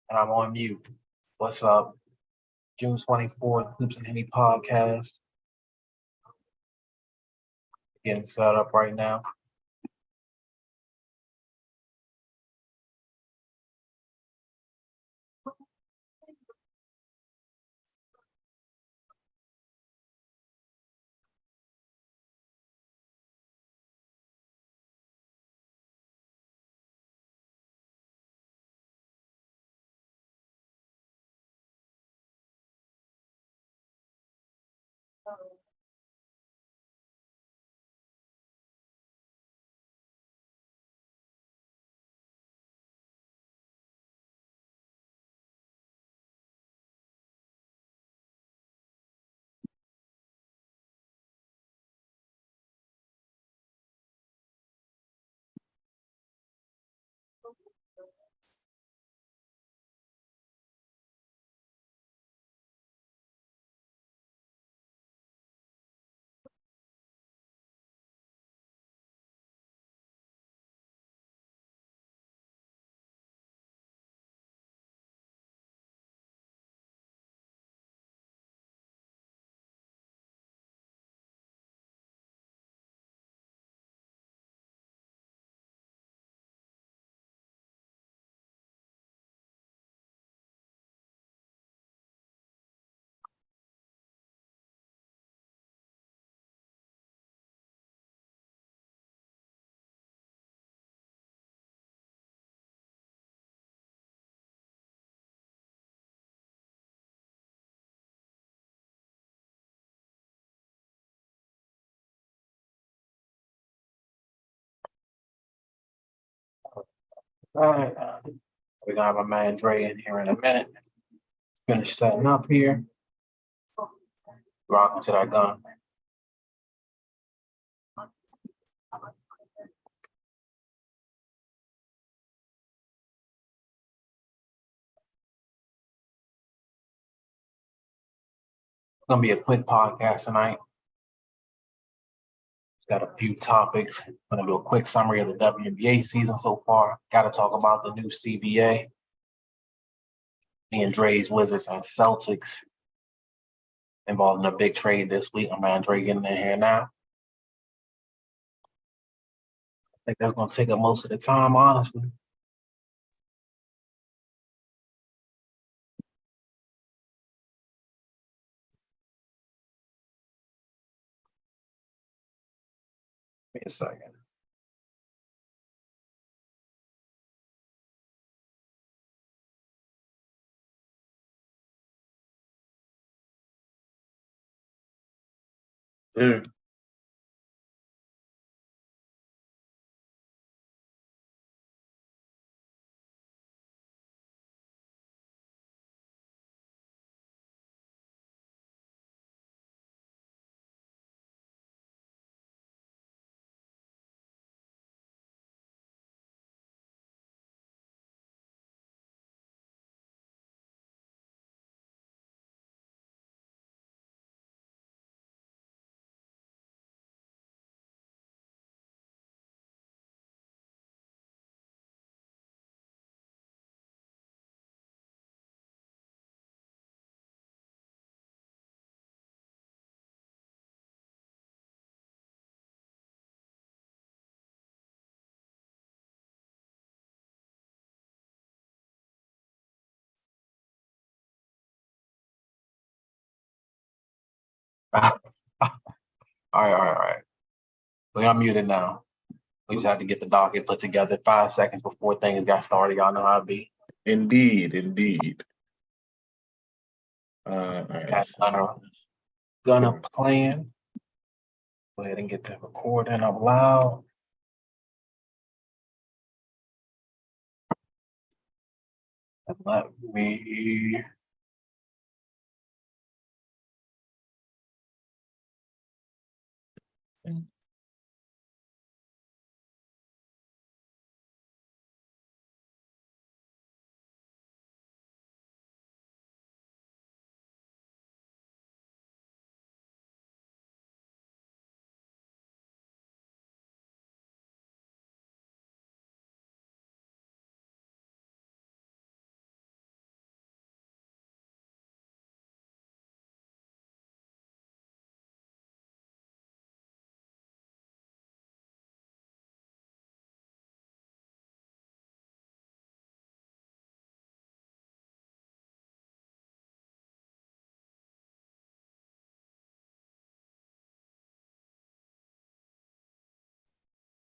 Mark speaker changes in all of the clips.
Speaker 1: And I'm on mute. What's up? June 24th, Hoops and Henny podcast. Getting set up right now. All right. We're gonna have a man Dre in here in a minute. Finish setting up here. Rocking to that gun. It's gonna be a quick podcast tonight. It's got a few topics. Gonna do a quick summary of the WNBA season so far. Gotta talk about the new CBA. Me and Dre's Wizards and Celtics involved in a big trade this week. My man Dre getting in here now. I think that's gonna take up most of the time, honestly. Wait a second. Dude. All right. We unmuted now. We just had to get the docket put together 5 seconds before things got started. Y'all know how it be.
Speaker 2: Indeed. All right.
Speaker 1: Gonna plan. Go ahead and get the recording up loud. And let me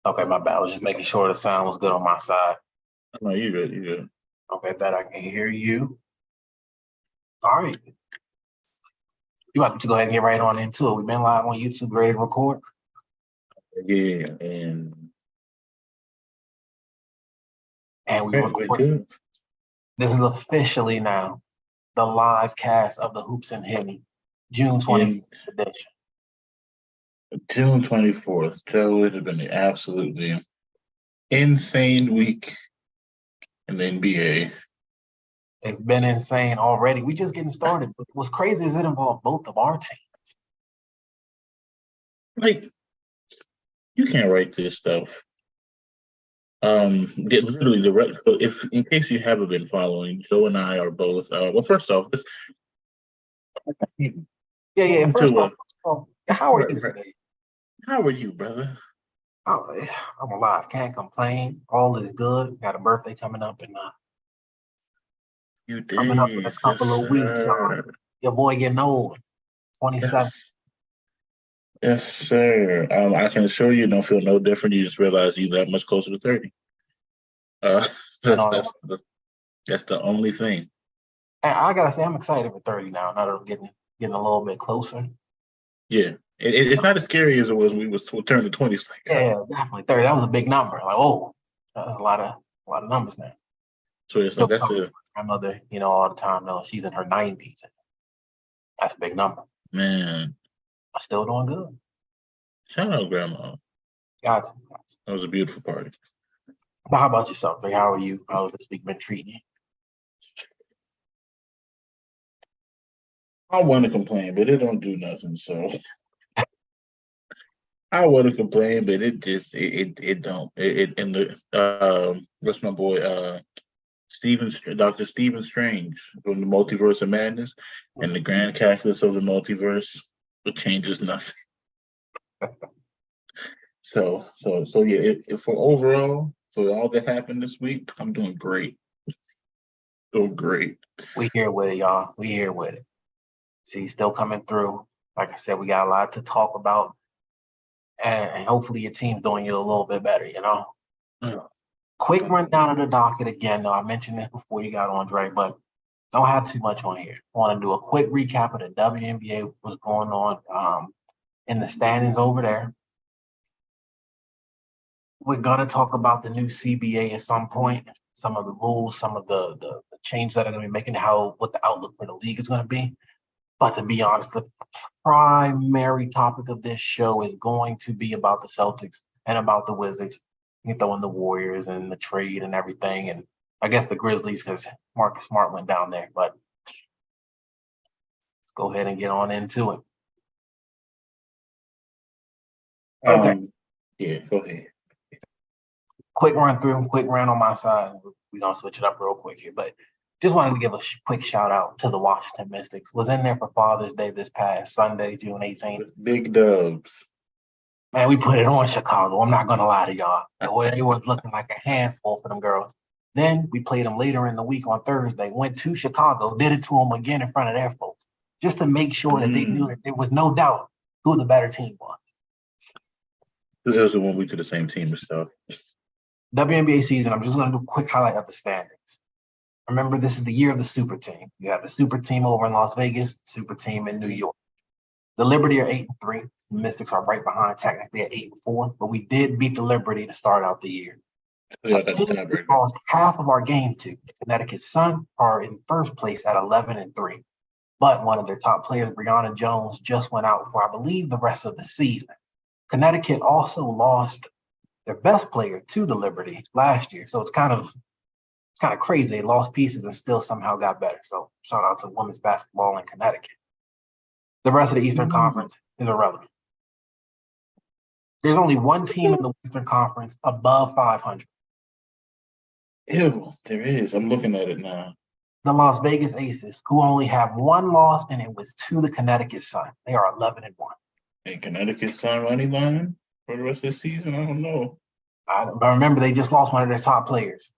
Speaker 1: Okay, my bad. I was just making sure the sound was good on my side.
Speaker 2: No, you good. You good.
Speaker 1: Okay, bet I can hear you. All right. You about to go ahead and get right on into it. We've been live on YouTube, ready to record.
Speaker 2: Yeah, and
Speaker 1: And we
Speaker 2: we're
Speaker 1: record.
Speaker 2: good.
Speaker 1: This is officially now the live cast of the Hoops and Henny, June 24th edition.
Speaker 2: June 24th, Joe, it has been an absolutely insane week in the NBA.
Speaker 1: It's been insane already. We just getting started. But what's crazy is it involved both of our teams.
Speaker 2: Like, you can't write this stuff. Literally the rest. So if in case you haven't been following, Joe and I are both. Well, first off,
Speaker 1: Yeah. First off, how are you
Speaker 2: right.
Speaker 1: today?
Speaker 2: How are you, brother?
Speaker 1: I'm alive. Can't complain. All is good. Got a birthday coming up in
Speaker 2: You
Speaker 1: coming up in
Speaker 2: did,
Speaker 1: a
Speaker 2: yes,
Speaker 1: couple of weeks, y'all.
Speaker 2: sir.
Speaker 1: Your boy getting old. 27.
Speaker 2: Yes, sir. I can assure you, don't feel no different. You just realize you're that much closer to 30. Uh,
Speaker 1: And
Speaker 2: that's
Speaker 1: all that.
Speaker 2: that's the only thing.
Speaker 1: And I gotta say, I'm excited for 30 now. Now that I'm getting a little bit closer.
Speaker 2: Yeah, it's not as scary as it was when we was turning 20s. Like,
Speaker 1: Yeah, definitely 30. That was a big number. Like, oh, that's a lot of numbers now.
Speaker 2: so it's
Speaker 1: Still
Speaker 2: like that's
Speaker 1: talking
Speaker 2: a
Speaker 1: to my grandmother, all the time. No, she's in her 90s. That's a big number.
Speaker 2: man.
Speaker 1: I'm still doing good.
Speaker 2: Shout out, grandma.
Speaker 1: Gotcha.
Speaker 2: That was a beautiful party.
Speaker 1: But how about yourself? Like, how are you? How's this week been treating you?
Speaker 2: I want to complain, but it don't do nothing. So I want to complain, but it just it don't. And the what's my boy Dr. Stephen Strange from the Multiverse of Madness and the Grand Calculus of the Multiverse. It changes nothing. So yeah. For overall, for all that happened this week, I'm doing great. Doing great.
Speaker 1: We here with it, y'all. We here with it. See, still coming through. Like I said, we got a lot to talk about. And hopefully your team's doing you a little bit better. Quick rundown of the docket again, though. I mentioned this before you got on, Dre, but don't have too much on here. I want to do a quick recap of the WNBA, what's going on in the standings over there. We're going to talk about the new CBA at some point, some of the rules, some of the changes that are going to be making what the outlook for the league is going to be. But to be honest, the primary topic of this show is going to be about the Celtics and about the Wizards. You can throw in the Warriors and the trade and everything, and I guess the Grizzlies because Marcus Smart went down there. But let's go ahead and get on into it. Okay.
Speaker 2: Yeah, go ahead.
Speaker 1: Quick run on my side. We're going to switch it up real quick here. But just wanted to give a quick shout out to the Washington Mystics. Was in there for Father's Day this past Sunday, June 18th.
Speaker 2: Big dubs.
Speaker 1: Man, we put it on Chicago. I'm not going to lie to y'all. It was looking like a handful for them girls. Then we played them later in the week on Thursday, went to Chicago, did it to them again in front of their folks, just to make sure that they knew that there was no doubt who the better team was.
Speaker 2: It was a 1 week to the same team and stuff.
Speaker 1: WNBA season, I'm just going to do a quick highlight of the standings. Remember, this is the year of the super team. You have the super team over in Las Vegas, super team in New York. The Liberty are 8-3. The Mystics are right behind, technically at 8-4, but we did beat the Liberty to start out the year.
Speaker 2: Yeah,
Speaker 1: We lost half of our game to. The Connecticut Sun are in first place at 11-3, but one of their top players, Brianna Jones, just went out for, I believe, the rest of the season. Connecticut also lost their best player to the Liberty last year, so it's kind of crazy. They lost pieces and still somehow got better. So shout out to women's basketball in Connecticut. The rest of the Eastern Conference is irrelevant. There's only one team in the Western Conference above 500.
Speaker 2: Ew, there is. I'm looking at it now.
Speaker 1: The Las Vegas Aces, who only have one loss, and it was to the Connecticut Sun. They are 11-1.
Speaker 2: And Connecticut Sun money line for the rest of the season? I don't know.
Speaker 1: But remember, they just lost one of their top players.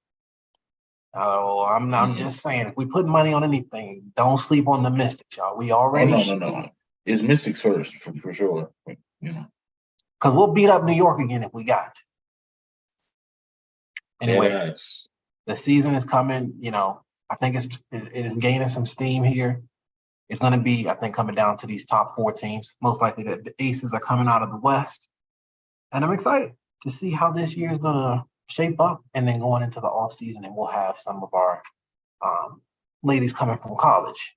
Speaker 1: Oh, I'm just saying, if we put money on anything, don't sleep on the Mystics, y'all. We already
Speaker 2: No. It's Mystics first for sure.
Speaker 1: Because we'll beat up New York again if we got to. Anyway,
Speaker 2: Yes.
Speaker 1: the season is coming. You know, I think it is gaining some steam here. It's going to be, I think, coming down to these top 4 teams. Most likely, the Aces are coming out of the West, and I'm excited to see how this year is going to shape up. And then going into the off season, and we'll have some of our ladies coming from college,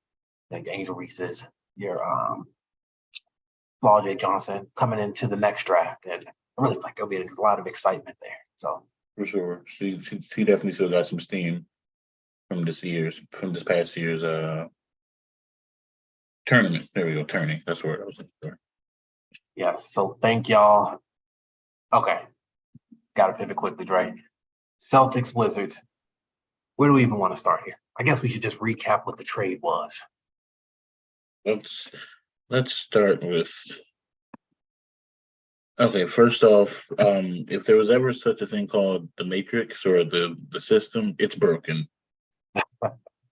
Speaker 1: like Angel Reese's, your Flaw J. Johnson coming into the next draft, and I really think there'll be a lot of excitement there. So
Speaker 2: For sure. She definitely still got some steam from this past year's tournament. There we go, tourney. That's the word I was looking for.
Speaker 1: yes, so thank y'all. Okay, gotta pivot quickly, Dre. Celtics, Wizards. Where do we even want to start here? I guess we should just recap what the trade was.
Speaker 2: Let's start with. Okay, first off, if there was ever such a thing called the Matrix or the system, it's broken.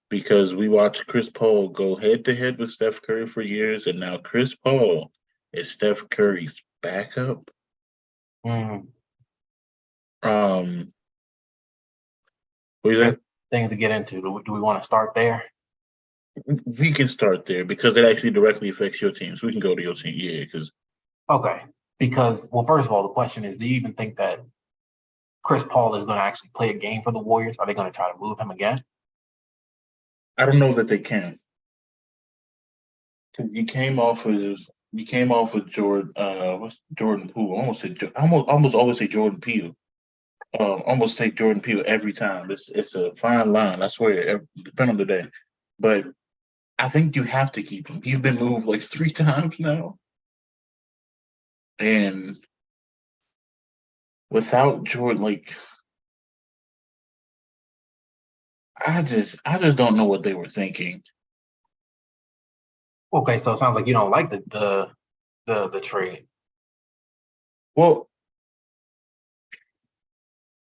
Speaker 2: Because we watched Chris Paul go head to head with Steph Curry for years, and now Chris Paul is Steph Curry's backup.
Speaker 1: Mm.
Speaker 2: What is that?
Speaker 1: Things to get into. Do we want to start there?
Speaker 2: We can start there because it actually directly affects your team. So we can go to your team, yeah. Because
Speaker 1: Because, well, first of all, the question is, do you even think that Chris Paul is going to actually play a game for the Warriors? Are they going to try to move him again?
Speaker 2: I don't know that they can. You came off of Jordan. What's Jordan Poole? Almost always say Jordan Peele. Almost say Jordan Peele every time. It's a fine line. I swear, depending on the day. But I think you have to keep him. He's been moved like 3 times now, and without Jordan, like I just don't know what they were thinking.
Speaker 1: Okay, so it sounds like you don't like the trade.
Speaker 2: Well,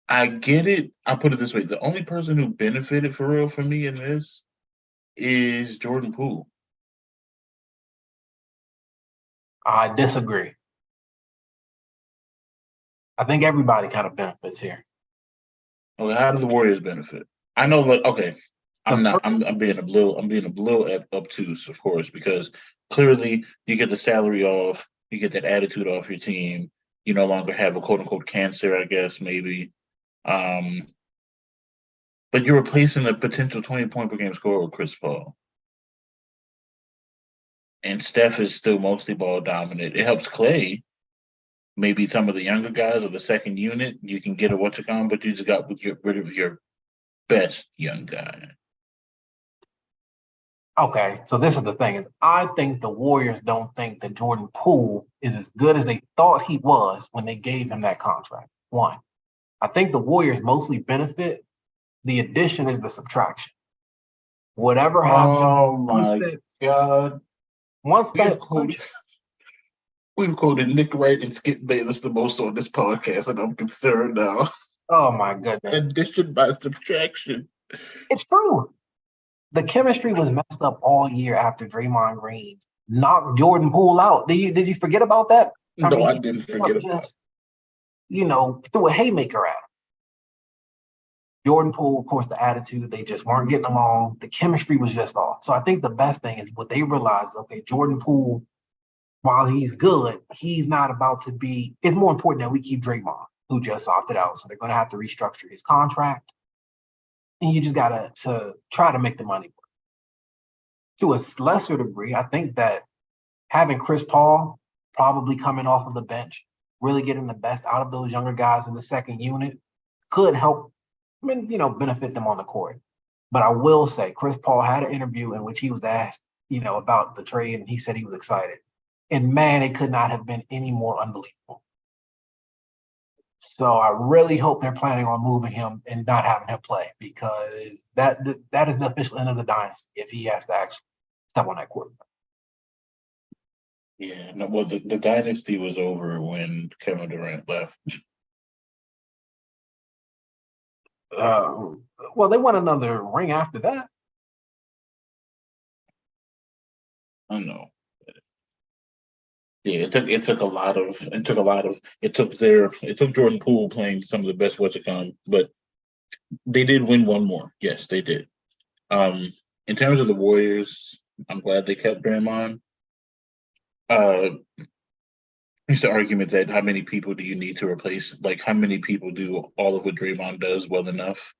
Speaker 2: I get it. I'll put it this way: the only person who benefited for real for me in this is Jordan Poole.
Speaker 1: I disagree. I think everybody kind of benefits here.
Speaker 2: Okay, how do the Warriors benefit? I know, like, okay, I'm being a little obtuse, of course, because clearly you get the salary off, you get that attitude off your team. You no longer have a quote unquote cancer, I guess, maybe. But you're replacing a potential 20-point per game scorer with Chris Paul. And Steph is still mostly ball dominant. It helps Clay. Maybe some of the younger guys or the second unit, you can get a but you just got to get rid of your best young guy.
Speaker 1: Okay, so this is the thing: is I think the Warriors don't think that Jordan Poole is as good as they thought he was when they gave him that contract. One, I think the Warriors mostly benefit. The addition is the subtraction. Whatever happens,
Speaker 2: Oh my God! We've quoted Nick Wright and Skip Bayless the most on this podcast, and I'm concerned now.
Speaker 1: Oh my goodness!
Speaker 2: Addition by subtraction.
Speaker 1: It's true. The chemistry was messed up all year after Draymond Green knocked Jordan Poole out. Did you forget about that?
Speaker 2: I didn't forget about it.
Speaker 1: Threw a haymaker at him. Jordan Poole, of course, the attitude, they just weren't getting along. The chemistry was just off. So I think the best thing is what they realized, okay, Jordan Poole, while he's good, he's not about to be, it's more important that we keep Draymond, who just opted out. So they're going to have to restructure his contract. And you just got to try to make the money work. To a lesser degree, I think that having Chris Paul probably coming off of the bench, really getting the best out of those younger guys in the second unit could help, benefit them on the court. But I will say, Chris Paul had an interview in which he was asked, about the trade, and he said he was excited. And man, it could not have been any more unbelievable. So I really hope they're planning on moving him and not having him play, because that is the official end of the dynasty if he has to actually step on that court.
Speaker 2: Yeah, no, well, the dynasty was over when Kevin Durant left.
Speaker 1: Well, they won another ring after that.
Speaker 2: I know. Yeah, it took Jordan Poole playing some of the best what's to come, but They did win one more. Yes, they did. In terms of the Warriors, I'm glad they kept Draymond. It's the argument that how many people do you need to replace? Like, how many people do all of what Draymond does well enough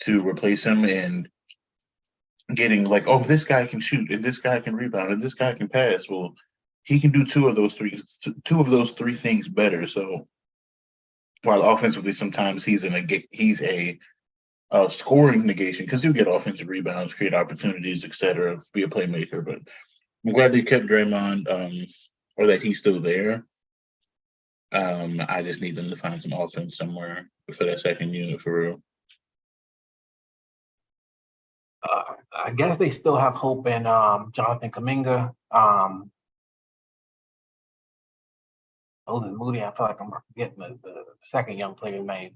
Speaker 2: to replace him? And getting like, oh, this guy can shoot, and this guy can rebound, and this guy can pass. Well, he can do two of those three things better. So while offensively, sometimes he's a scoring negation because he'll get offensive rebounds, create opportunities, etc., be a playmaker. But I'm glad they kept Draymond, or that he's still there. I just need them to find some offense somewhere for that second unit for real.
Speaker 1: I guess they still have hope in Jonathan Kuminga. Moses Moody, I feel like I'm forgetting the second young player name.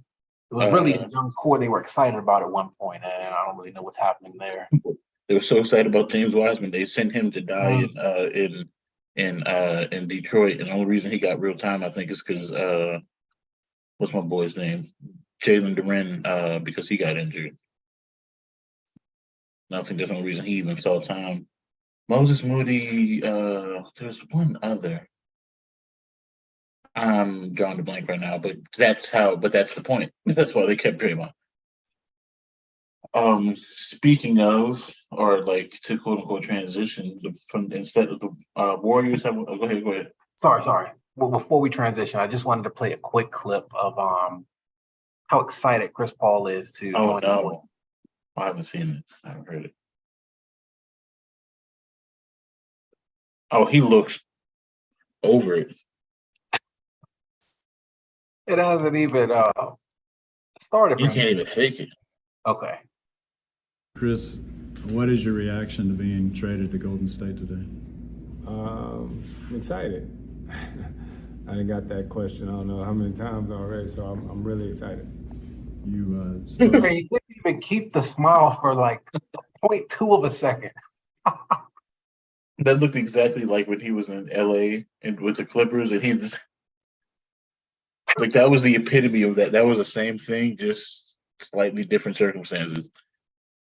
Speaker 1: It was really a young core they were excited about at one point, and I don't really know what's happening there.
Speaker 2: They were so excited about James Wiseman, they sent him to die in Detroit, and the only reason he got real time, I think, is because what's my boy's name, Jalen Duren, because he got injured. And I think that's the only reason he even saw time. Moses Moody, there's one other. I'm drawing a blank right now, but that's the point. That's why they kept Draymond. Speaking of, or like to quote unquote transition from instead of the Warriors, go ahead.
Speaker 1: Sorry. Well, before we transition, I just wanted to play a quick clip of how excited Chris Paul is to join the Warriors.
Speaker 2: I haven't seen it. I haven't heard it. Oh, he looks over it.
Speaker 1: It hasn't even started.
Speaker 2: You can't even fake it.
Speaker 1: Okay.
Speaker 3: Chris, what is your reaction to being traded to Golden State today?
Speaker 4: I'm excited. I done got that question I don't know how many times already, so I'm really excited.
Speaker 3: You
Speaker 1: You couldn't even keep the smile for like 0.2 of a second.
Speaker 2: That looked exactly like when he was in LA and with the Clippers, and he just like that was the epitome of that. That was the same thing, just slightly different circumstances.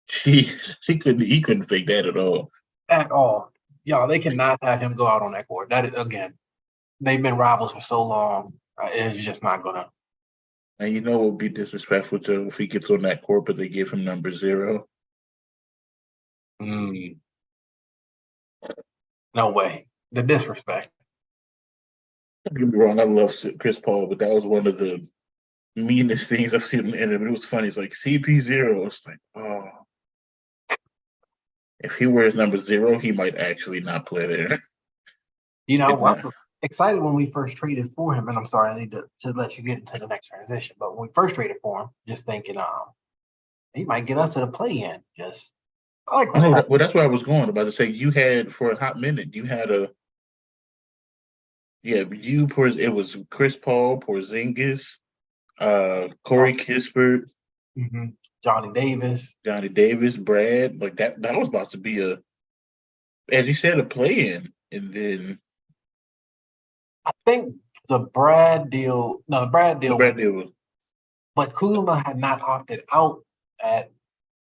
Speaker 2: He couldn't fake that at all.
Speaker 1: At all. Y'all, they cannot have him go out on that court. That is, again, they've been rivals for so long. It's just not gonna.
Speaker 2: And you know what would be disrespectful to him if he gets on that court, but they give him number 0?
Speaker 1: No way. The disrespect.
Speaker 2: Don't get me wrong, I love Chris Paul, but that was one of the meanest things I've seen in it. It was funny. It's like CP0. It's like, oh. If he wears number 0, he might actually not play there.
Speaker 1: You know, I was excited when we first traded for him, and I'm sorry, I need to let you get into the next transition. But when we first traded for him, just thinking, he might get us to the play-in. Just, I like Chris Paul.
Speaker 2: Well, that's where I was going. About to say, you had for a hot minute, you had it was Chris Paul, Porzingis, Corey Kispert,
Speaker 1: Johnny Davis,
Speaker 2: Brad, like that was about to be as you said, a play-in, and then
Speaker 1: I think the Brad deal
Speaker 2: was,
Speaker 1: but Kuzma had not opted out at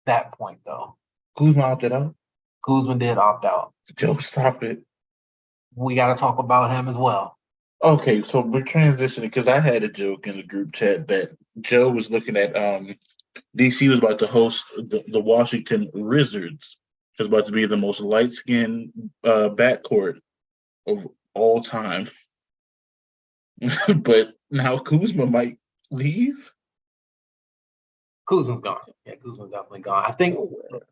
Speaker 1: that point, though.
Speaker 2: Kuzma opted out?
Speaker 1: Kuzma did opt out.
Speaker 2: Joe, stop it.
Speaker 1: We got to talk about him as well.
Speaker 2: Okay, so we're transitioning because I had a joke in the group chat that Joe was looking at DC was about to host the Washington Wizards. It's about to be the most light-skinned backcourt of all time. But now Kuzma might leave.
Speaker 1: Kuzma's gone. Yeah, Kuzma's definitely gone. I think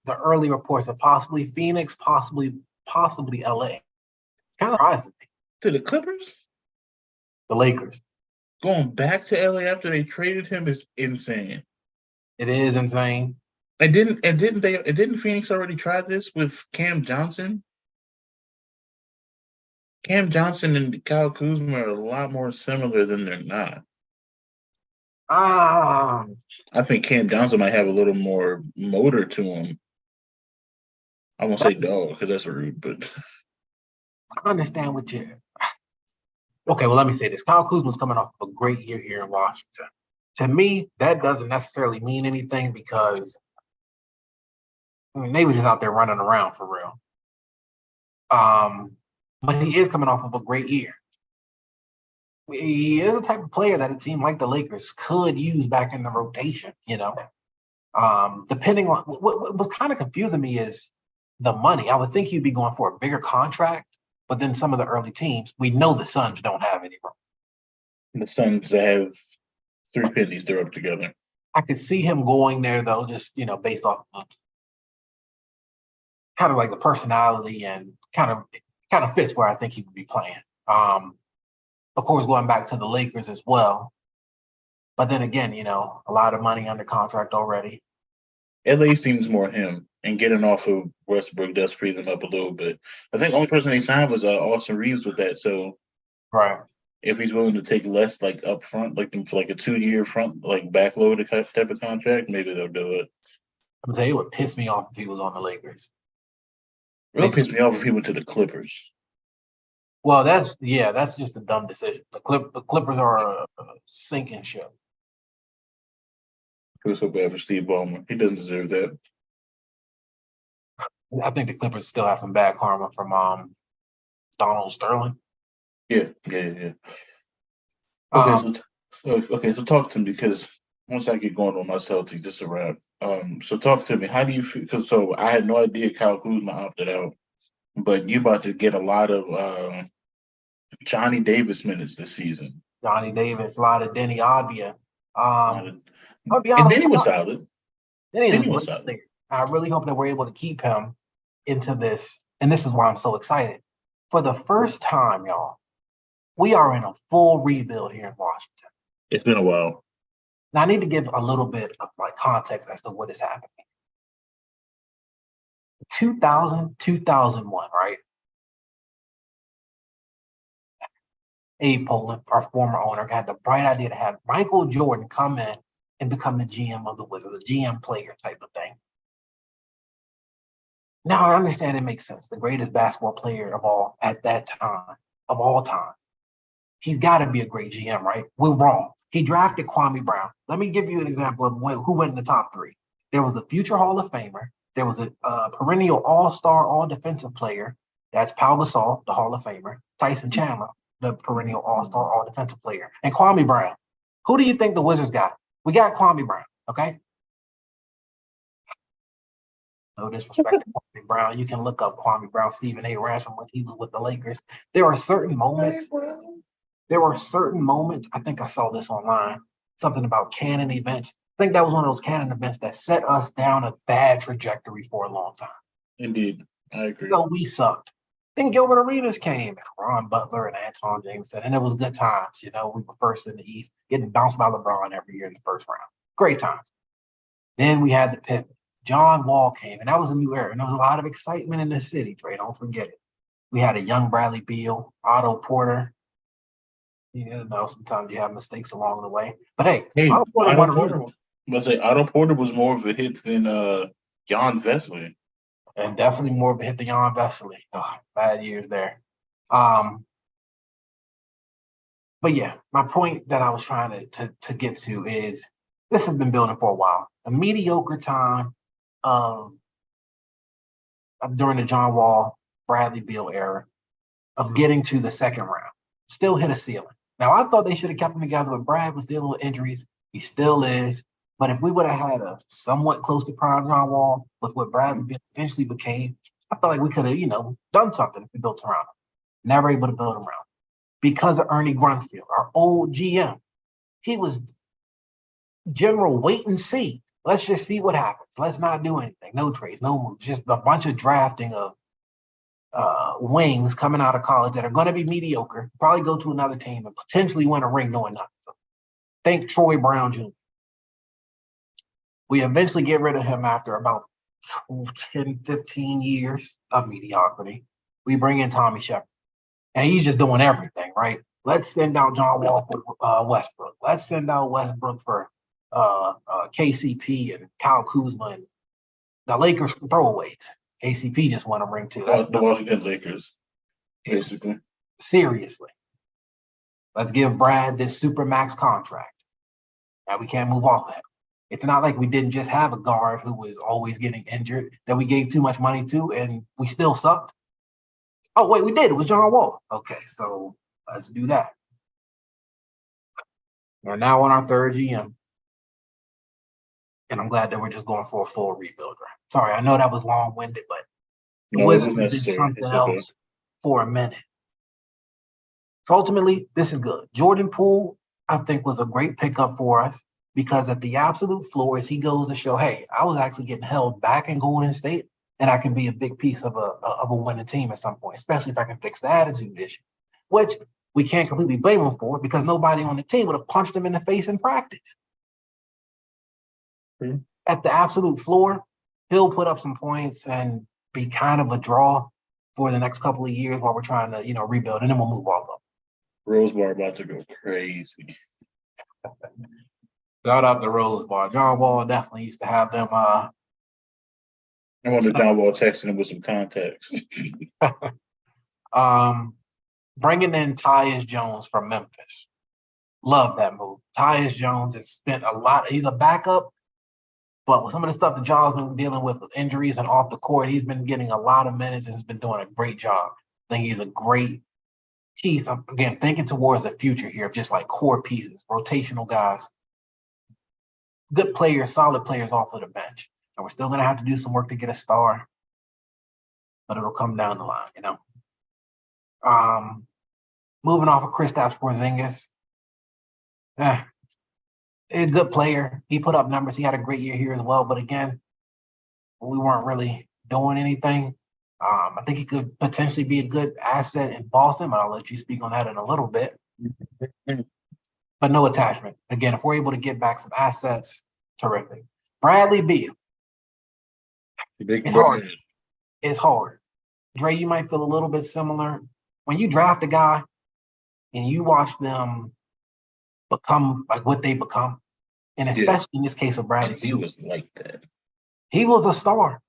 Speaker 1: the early reports are possibly Phoenix, possibly LA. Kind of surprising me.
Speaker 2: To the Clippers?
Speaker 1: The Lakers.
Speaker 2: Going back to LA after they traded him is insane.
Speaker 1: It is insane.
Speaker 2: And didn't Phoenix already try this with Cam Johnson? Cam Johnson and Kyle Kuzma are a lot more similar than they're not. I think Cam Johnson might have a little more motor to him. I won't say dog because that's rude, but
Speaker 1: I understand what you're. Okay, well, let me say this. Kyle Kuzma's coming off of a great year here in Washington. To me, that doesn't necessarily mean anything because they was just out there running around for real. But he is coming off of a great year. He is the type of player that a team like the Lakers could use back in the rotation, Depending on what's kind of confusing me is the money. I would think he'd be going for a bigger contract, but then some of the early teams, we know the Suns don't have any room.
Speaker 2: And the Suns have 3 pennies they're up together.
Speaker 1: I could see him going there though, just based off of kind of like the personality and kind of fits where I think he would be playing. Of course, going back to the Lakers as well. But then again, a lot of money under contract already.
Speaker 2: LA seems more him, and getting off of Westbrook does free them up a little bit. I think the only person they signed was Austin Reeves with that. So,
Speaker 1: right,
Speaker 2: if he's willing to take less, like up front, like for like a 2-year front, like backloaded type of contract, maybe they'll do it.
Speaker 1: I'm gonna tell you what pissed me off if he was on the Lakers.
Speaker 2: It would piss me off if he went to the Clippers.
Speaker 1: Well, that's just a dumb decision. The Clippers are a sinking ship.
Speaker 2: It was so bad for Steve Ballmer. He doesn't deserve that.
Speaker 1: I think the Clippers still have some bad karma from Donald Sterling.
Speaker 2: Yeah. So talk to me, because once I get going on my Celtics, this is a wrap. So talk to me. How do you feel? Because I had no idea Kyle Kuzma opted out, but you about to get a lot of Johnny Davis minutes this season.
Speaker 1: Johnny Davis, a lot of Denny Avdia. I'll be
Speaker 2: And
Speaker 1: honest,
Speaker 2: Denny was solid.
Speaker 1: Denny was solid. I really hope that we're able to keep him into this, and this is why I'm so excited. For the first time, y'all, we are in a full rebuild here in Washington.
Speaker 2: It's been a while.
Speaker 1: Now, I need to give a little bit of context as to what is happening. 2001, right? Abe Poland, our former owner, had the bright idea to have Michael Jordan come in and become the GM of the Wizards, the GM player type of thing. Now I understand it makes sense. The greatest basketball player of all time. He's got to be a great GM, right? We're wrong. He drafted Kwame Brown. Let me give you an example of who went in the top 3. There was a future Hall of Famer. There was a perennial All-Star, All-Defensive player. That's Pau Gasol, the Hall of Famer. Tyson Chandler, the perennial All-Star, All-Defensive player. And Kwame Brown. Who do you think the Wizards got? We got Kwame Brown, okay? No disrespect to Kwame Brown. You can look up Kwame Brown, Stephen A. Ransom when he was with the Lakers. There are certain moments. I think I saw this online. Something about canon events. I think that was one of those canon events that set us down a bad trajectory for a long time.
Speaker 2: Indeed, I agree.
Speaker 1: So we sucked. Then Gilbert Arenas came, and Ron Butler and Anton Jameson, and it was good times. We were first in the East, getting bounced by LeBron every year in the first round. Great times. Then we had the pivot. John Wall came, and that was a new era, and there was a lot of excitement in the city, Trey. Don't forget it. We had a young Bradley Beal, Otto Porter. Sometimes you have mistakes along the way. But hey Otto
Speaker 2: Porter was more of a hit than Jan Vesely.
Speaker 1: And definitely more of a hit than Jan Vesely. Oh, bad years there. But yeah, my point that I was trying to get to is this has been building for a while. A mediocre time during the John Wall, Bradley Beal era of getting to the second round. Still hit a ceiling. Now, I thought they should have kept him together, but Brad was dealing with injuries. He still is. But if we would have had a somewhat close to prime John Wall with what Bradley Beal eventually became, I felt like we could have, done something if we built around him. Never able to build around him. Because of Ernie Grunfeld, our old GM. He was general wait and see. Let's just see what happens. Let's not do anything. No trades, no moves. Just a bunch of drafting of wings coming out of college that are going to be mediocre, probably go to another team and potentially win a ring knowing nothing. Think Troy Brown Jr. We eventually get rid of him after about 10, 15 years of mediocrity. We bring in Tommy Shepard, and he's just doing everything, right? Let's send out John Wall for Westbrook. Let's send out Westbrook for KCP and Kyle Kuzma and the Lakers for throwaways. KCP just won a ring too. That's
Speaker 2: the Washington Lakers, basically.
Speaker 1: Seriously. Let's give Brad this super max contract. Now we can't move off that. It's not like we didn't just have a guard who was always getting injured that we gave too much money to and we still sucked. Oh, wait, we did. It was John Wall. Okay, so let's do that. We're now on our third GM. And I'm glad that we're just going for a full rebuild. Right? Sorry, I know that was long-winded, but the
Speaker 2: No, it
Speaker 1: Wizards
Speaker 2: was
Speaker 1: have been
Speaker 2: necessary.
Speaker 1: something
Speaker 2: It's okay.
Speaker 1: else for a minute. So ultimately, this is good. Jordan Poole, I think, was a great pickup for us because at the absolute floor, as he goes to show, hey, I was actually getting held back in Golden State, and I can be a big piece of a winning team at some point, especially if I can fix the attitude issue, which we can't completely blame him for because nobody on the team would have punched him in the face in practice.
Speaker 2: Mm-hmm.
Speaker 1: At the absolute floor, he'll put up some points and be kind of a draw for the next couple of years while we're trying to, rebuild, and then we'll move off of.
Speaker 2: Rose Bar about to go crazy.
Speaker 1: Shout out to Rose Bar. John Wall definitely used to have them.
Speaker 2: I wonder John Wall texting him with some contacts.
Speaker 1: Bringing in Tyus Jones from Memphis. Love that move. Tyus Jones has spent a lot. He's a backup, but with some of the stuff that John's been dealing with injuries and off the court, he's been getting a lot of minutes and has been doing a great job. I think he's a great piece. I'm, again, thinking towards the future here of just like core pieces, rotational guys, good players, solid players off of the bench. And we're still going to have to do some work to get a star, but it'll come down the line, Moving off of Kristaps Porzingis, a good player. He put up numbers. He had a great year here as well. But again, we weren't really doing anything. I think he could potentially be a good asset in Boston, but I'll let you speak on that in a little bit. But no attachment. Again, if we're able to get back some assets, terrific. Bradley Beal. It's hard. It's hard. Dre, you might feel a little bit similar. When you draft a guy and you watch them become like what they become, and especially in this case of Bradley
Speaker 2: Beal, he was like that.
Speaker 1: He was a star.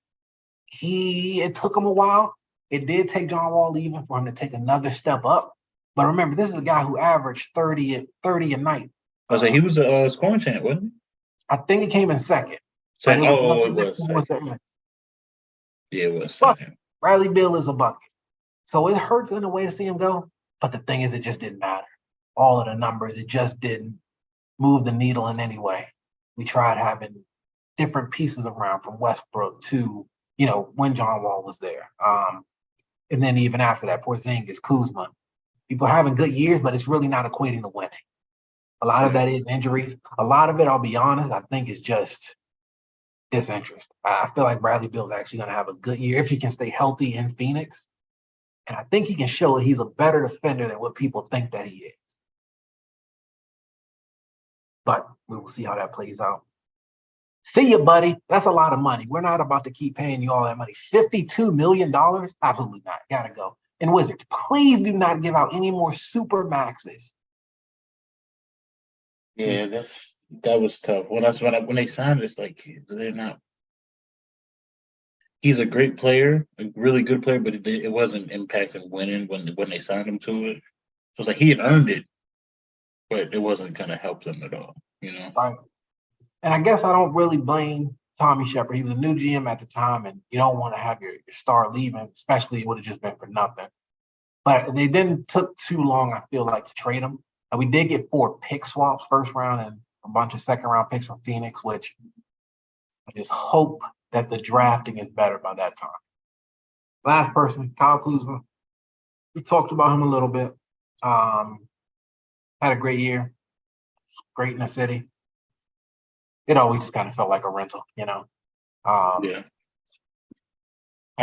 Speaker 1: It took him a while. It did take John Wall leaving for him to take another step up. But remember, this is a guy who averaged 30 a night.
Speaker 2: I was like, he was a scoring champ, wasn't he?
Speaker 1: I think it came in second.
Speaker 2: Second.
Speaker 1: But
Speaker 2: It was second. Yeah, it was second.
Speaker 1: Bradley Beal is a bucket. So it hurts in a way to see him go. But the thing is, it just didn't matter. All of the numbers, it just didn't move the needle in any way. We tried having different pieces around from Westbrook to, when John Wall was there. And then even after that, Porzingis, Kuzma. People are having good years, but it's really not equating to winning. A lot of that is injuries. A lot of it, I'll be honest, I think is just disinterest. I feel like Bradley Beal is actually going to have a good year if he can stay healthy in Phoenix. And I think he can show that he's a better defender than what people think that he is. But we will see how that plays out. See you, buddy. That's a lot of money. We're not about to keep paying you all that money. $52 million? Absolutely not. Gotta go. And Wizards, please do not give out any more super maxes.
Speaker 2: Yeah, that was tough. When they signed, it's like they're not. He's a great player, a really good player, but it wasn't impacting winning when they signed him to it. So it's like he had earned it, but it wasn't going to help them at all,
Speaker 1: Right. And I guess I don't really blame Tommy Shepard. He was a new GM at the time, and you don't want to have your star leaving, especially it would have just been for nothing. But they didn't took too long, I feel like, to trade him. And we did get 4 pick swaps, first round and a bunch of second round picks from Phoenix, which I just hope that the drafting is better by that time. Last person, Kyle Kuzma. We talked about him a little bit. Had a great year. Great in the city. It always just kind of felt like a rental,
Speaker 2: Yeah. I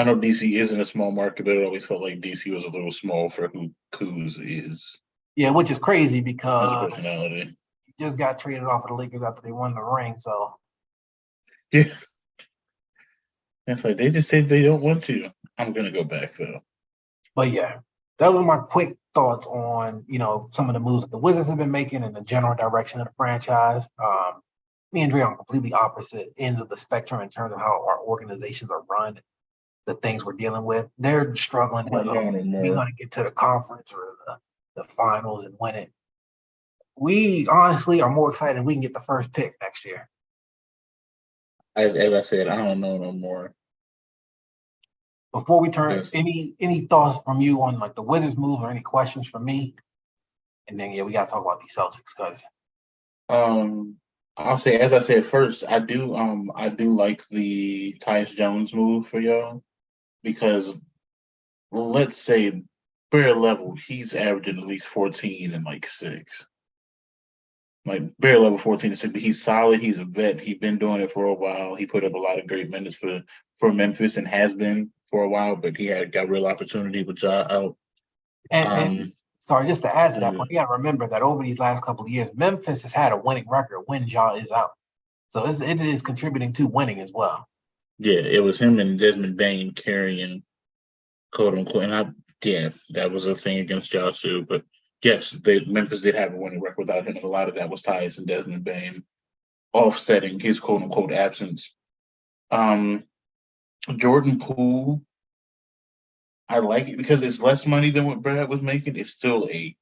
Speaker 2: know DC isn't a small market, but it always felt like DC was a little small for who Kuz is.
Speaker 1: Yeah, which is crazy because
Speaker 2: his personality.
Speaker 1: He just got traded off of the Lakers after they won the ring. So
Speaker 2: yeah, it's like they just said they don't want to. I'm gonna go back though.
Speaker 1: But yeah, those were my quick thoughts on some of the moves that the Wizards have been making and the general direction of the franchise. Me and Dre are on completely opposite ends of the spectrum in terms of how our organizations are run, the things we're dealing with. They're struggling with we're going to get to the conference or the finals and win it. we honestly are more excited we can get the first pick next year.
Speaker 2: As I said, I don't know no more.
Speaker 1: Before we turn,
Speaker 2: Yes.
Speaker 1: any thoughts from you on like the Wizards move or any questions from me? And then we gotta talk about these Celtics because
Speaker 2: I'll say, as I said first, I do like the Tyus Jones move for y'all because let's say bare level, he's averaging at least 14 and like 6. Like bare level 14 and 6, but he's solid. He's a vet. He's been doing it for a while. He put up a lot of great minutes for Memphis and has been for a while, but he got real opportunity with Ja out.
Speaker 1: and sorry, just to add to that
Speaker 2: yeah.
Speaker 1: point, you gotta remember that over these last couple of years, Memphis has had a winning record when Ja is out. So it is contributing to winning as well.
Speaker 2: Yeah, it was him and Desmond Bain carrying quote unquote, that was a thing against Ja too. But yes, Memphis did have a winning record without him, and a lot of that was Tyus and Desmond Bain offsetting his quote unquote absence. Jordan Poole, I like it because it's less money than what Brad was making. It's still a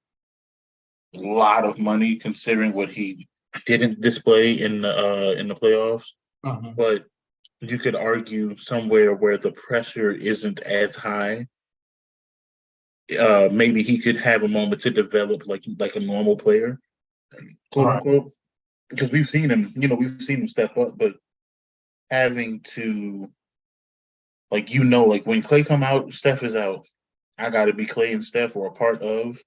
Speaker 2: lot of money considering what he didn't display in the playoffs.
Speaker 1: Mhm.
Speaker 2: But you could argue somewhere where the pressure isn't as high. Maybe he could have a moment to develop like a normal player, quote
Speaker 1: Right.
Speaker 2: unquote. Because we've seen him step up, but having to like when Clay come out, Steph is out. I got to be Clay and Steph or a part of,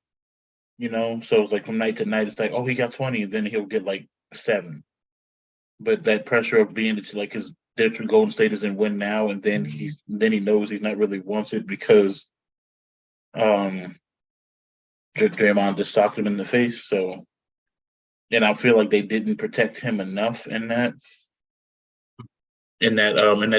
Speaker 2: So it's like from night to night, it's like, oh, he got 20, and then he'll get like 7. But that pressure of being like his Golden State is in win now, and then he knows he's not really wanted because Draymond just socked him in the face. So, and I feel like they didn't protect him enough in that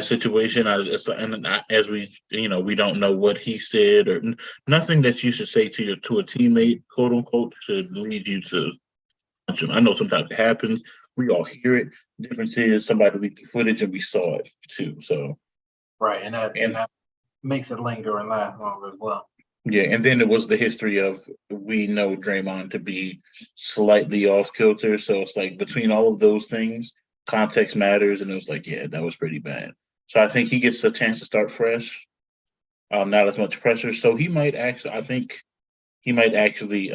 Speaker 2: situation. As we we don't know what he said or nothing that you should say to a teammate, quote unquote, should lead you to. I know sometimes it happens. We all hear it. Difference is somebody leaked the footage and we saw it too. So
Speaker 1: Right, and that makes it linger and last longer as well.
Speaker 2: yeah, and then it was the history of we know Draymond to be slightly off kilter. So it's like between all of those things, context matters, and it was like, yeah, that was pretty bad. So I think he gets a chance to start fresh, not as much pressure. So he might actually, I think he might actually,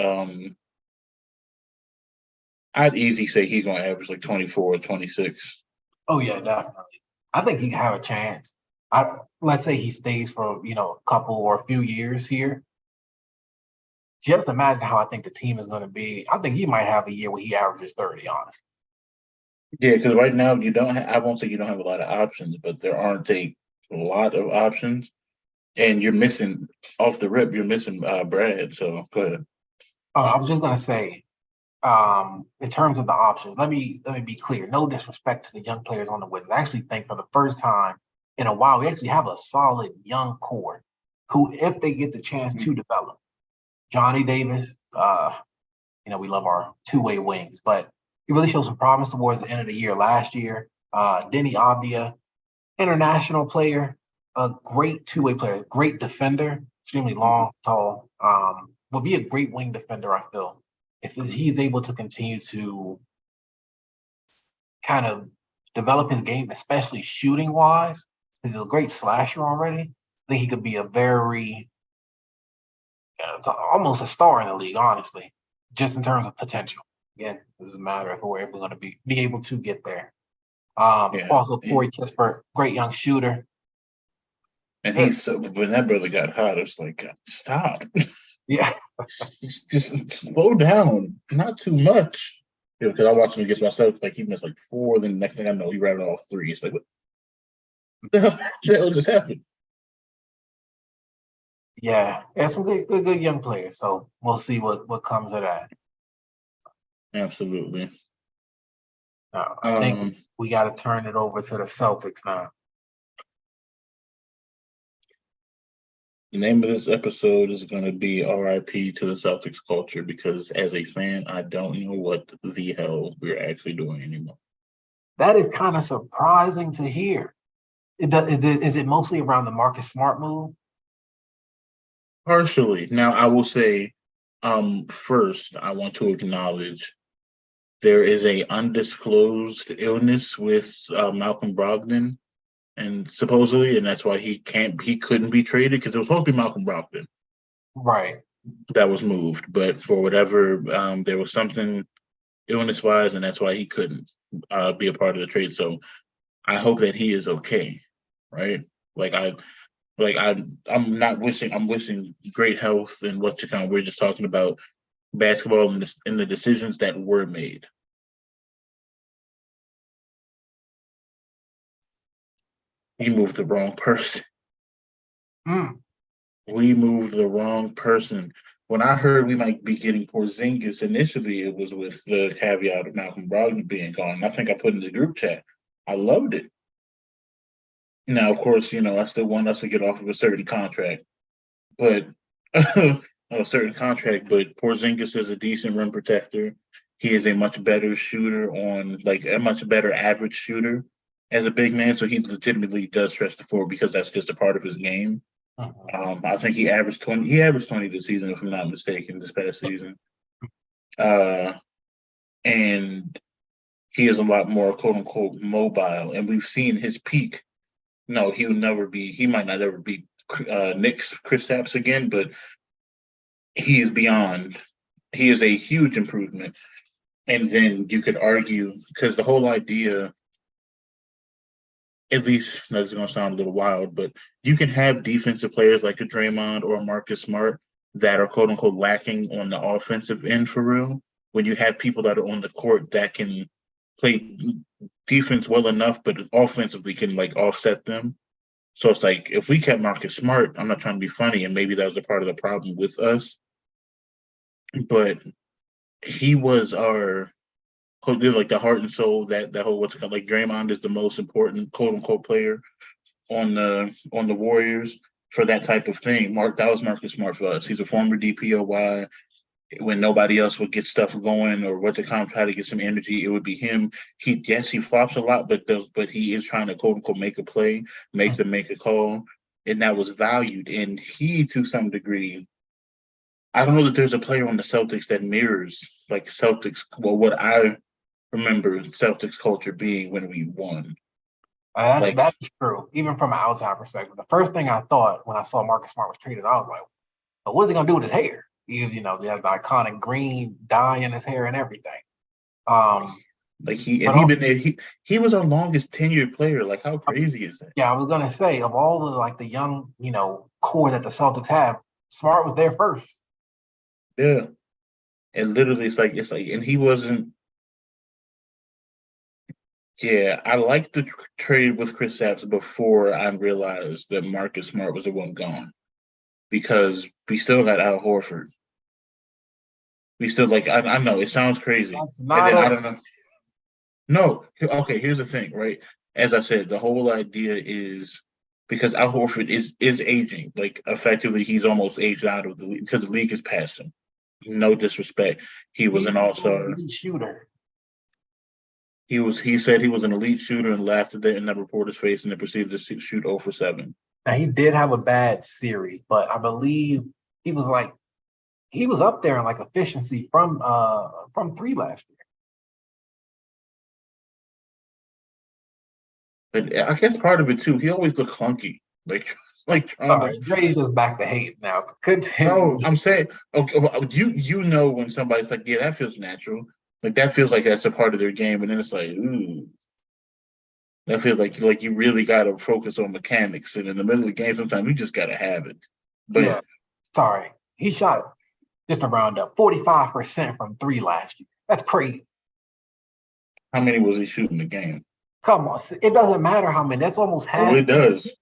Speaker 2: I'd easily say he's going to average like 24 or 26.
Speaker 1: Oh yeah, definitely. I think he can have a chance. Let's say he stays for a couple or a few years here. Just imagine how I think the team is going to be. I think he might have a year where he averages 30. Honestly.
Speaker 2: Yeah, because right now you don't. I won't say you don't have a lot of options, but there aren't a lot of options, and you're missing off the rip. You're missing Brad. So go ahead.
Speaker 1: I was just going to say, in terms of the options, let me be clear. No disrespect to the young players on the Wizards. I actually think for the first time in a while, we actually have a solid young core who, if they get the chance to develop, Johnny Davis, we love our two-way wings, but he really showed some promise towards the end of the year last year. Denny Avdia, international player, a great two-way player, great defender, extremely long, tall, will be a great wing defender, I feel, if he's able to continue to kind of develop his game, especially shooting-wise. He's a great slasher already. I think he could be a very almost a star in the league, honestly, just in terms of potential. Again, it doesn't matter if we're ever going to be able to get there. Also, Corey Kispert, great young shooter.
Speaker 2: And when that brother got hot, it's like, stop.
Speaker 1: Yeah.
Speaker 2: just slow down. Not too much. Because I watched him against myself, like he missed like 4, then the next thing I know, he rattled off 3. It's like, what the hell just happened?
Speaker 1: Yeah, some good young players. So we'll see what comes of that.
Speaker 2: Absolutely.
Speaker 1: I think we got to turn it over to the Celtics now.
Speaker 2: The name of this episode is going to be RIP to the Celtics culture because as a fan, I don't know what the hell we're actually doing anymore.
Speaker 1: That is kind of surprising to hear. Is it mostly around the Marcus Smart move?
Speaker 2: Partially. Now, I will say, first, I want to acknowledge there is a undisclosed illness with Malcolm Brogdon, and supposedly, and that's why he couldn't be traded because it was supposed to be Malcolm Brogdon
Speaker 1: Right.
Speaker 2: that was moved, but for whatever, there was something illness wise, and that's why he couldn't be a part of the trade. So I hope that he is okay, right? I'm not wishing. I'm wishing great health and what you kind of. We're just talking about basketball and the decisions that were made. He moved the wrong person.
Speaker 1: Mm.
Speaker 2: We moved the wrong person. When I heard we might be getting Porzingis, initially it was with the caveat of Malcolm Brogdon being gone. I think I put in the group chat. I loved it. Now, of course, I still want us to get off of a certain contract, but Porzingis is a decent rim protector. He is a much better shooter a much better average shooter as a big man. So he legitimately does stretch the floor because that's just a part of his game. I think he averaged 20. He averaged 20 this season, if I'm not mistaken, this past season. And he is a lot more quote unquote mobile. And we've seen his peak. No, he might not ever be Knicks Kristaps again, but he is beyond. He is a huge improvement. And then you could argue, because the whole idea, at least that's going to sound a little wild, but you can have defensive players like a Draymond or a Marcus Smart that are quote unquote lacking on the offensive end for real. When you have people that are on the court that can play defense well enough, but offensively can offset them. So it's like, if we kept Marcus Smart, I'm not trying to be funny, and maybe that was a part of the problem with us, but he was our the heart and soul, that whole what's called Draymond is the most important quote unquote player on the Warriors for that type of thing. That was Marcus Smart for us. He's a former DPOY. When nobody else would get stuff going or try to get some energy, it would be him. He flops a lot, but he is trying to quote unquote make a play, make a call, and that was valued. And he, to some degree, I don't know that there's a player on the Celtics that mirrors Celtics. Well, what I remember Celtics culture being when we won.
Speaker 1: That's true. Even from an outside perspective, the first thing I thought when I saw Marcus Smart was traded, I was like, "But what is he gonna do with his hair?" He has the iconic green dye in his hair and everything.
Speaker 2: He was our longest tenured player. Like, how crazy is that?
Speaker 1: Yeah, I was gonna say, of all the young core that the Celtics have, Smart was there first.
Speaker 2: Yeah, and literally it's like, and he wasn't. Yeah, I liked the trade with Kristaps before I realized that Marcus Smart was the one gone, because we still got Al Horford. We still I know it sounds crazy, I don't know. No, okay. Here's the thing, right? As I said, the whole idea is because Al Horford is aging. Effectively, he's almost aged out of the league because the league has passed him. No disrespect, he was an all-star
Speaker 1: shooter.
Speaker 2: He said he was an elite shooter and laughed at that in that reporter's face and then proceeded to shoot 0 for 7.
Speaker 1: Now, he did have a bad series, but I believe he was up there in efficiency from 3 last year.
Speaker 2: But I guess part of it too, he always looked clunky.
Speaker 1: Dre's just back to hate now. Continue.
Speaker 2: No, I'm saying, okay, you know when somebody's like, yeah, that feels natural. That feels like that's a part of their game, and then it's like, ooh, that feels like you really got to focus on mechanics, and in the middle of the game, sometimes you just got to have it. But
Speaker 1: yeah, sorry, he shot just to round up 45% from 3 last year. That's crazy.
Speaker 2: How many was he shooting a game?
Speaker 1: Come on, it doesn't matter how many. That's almost half.
Speaker 2: Oh, it does.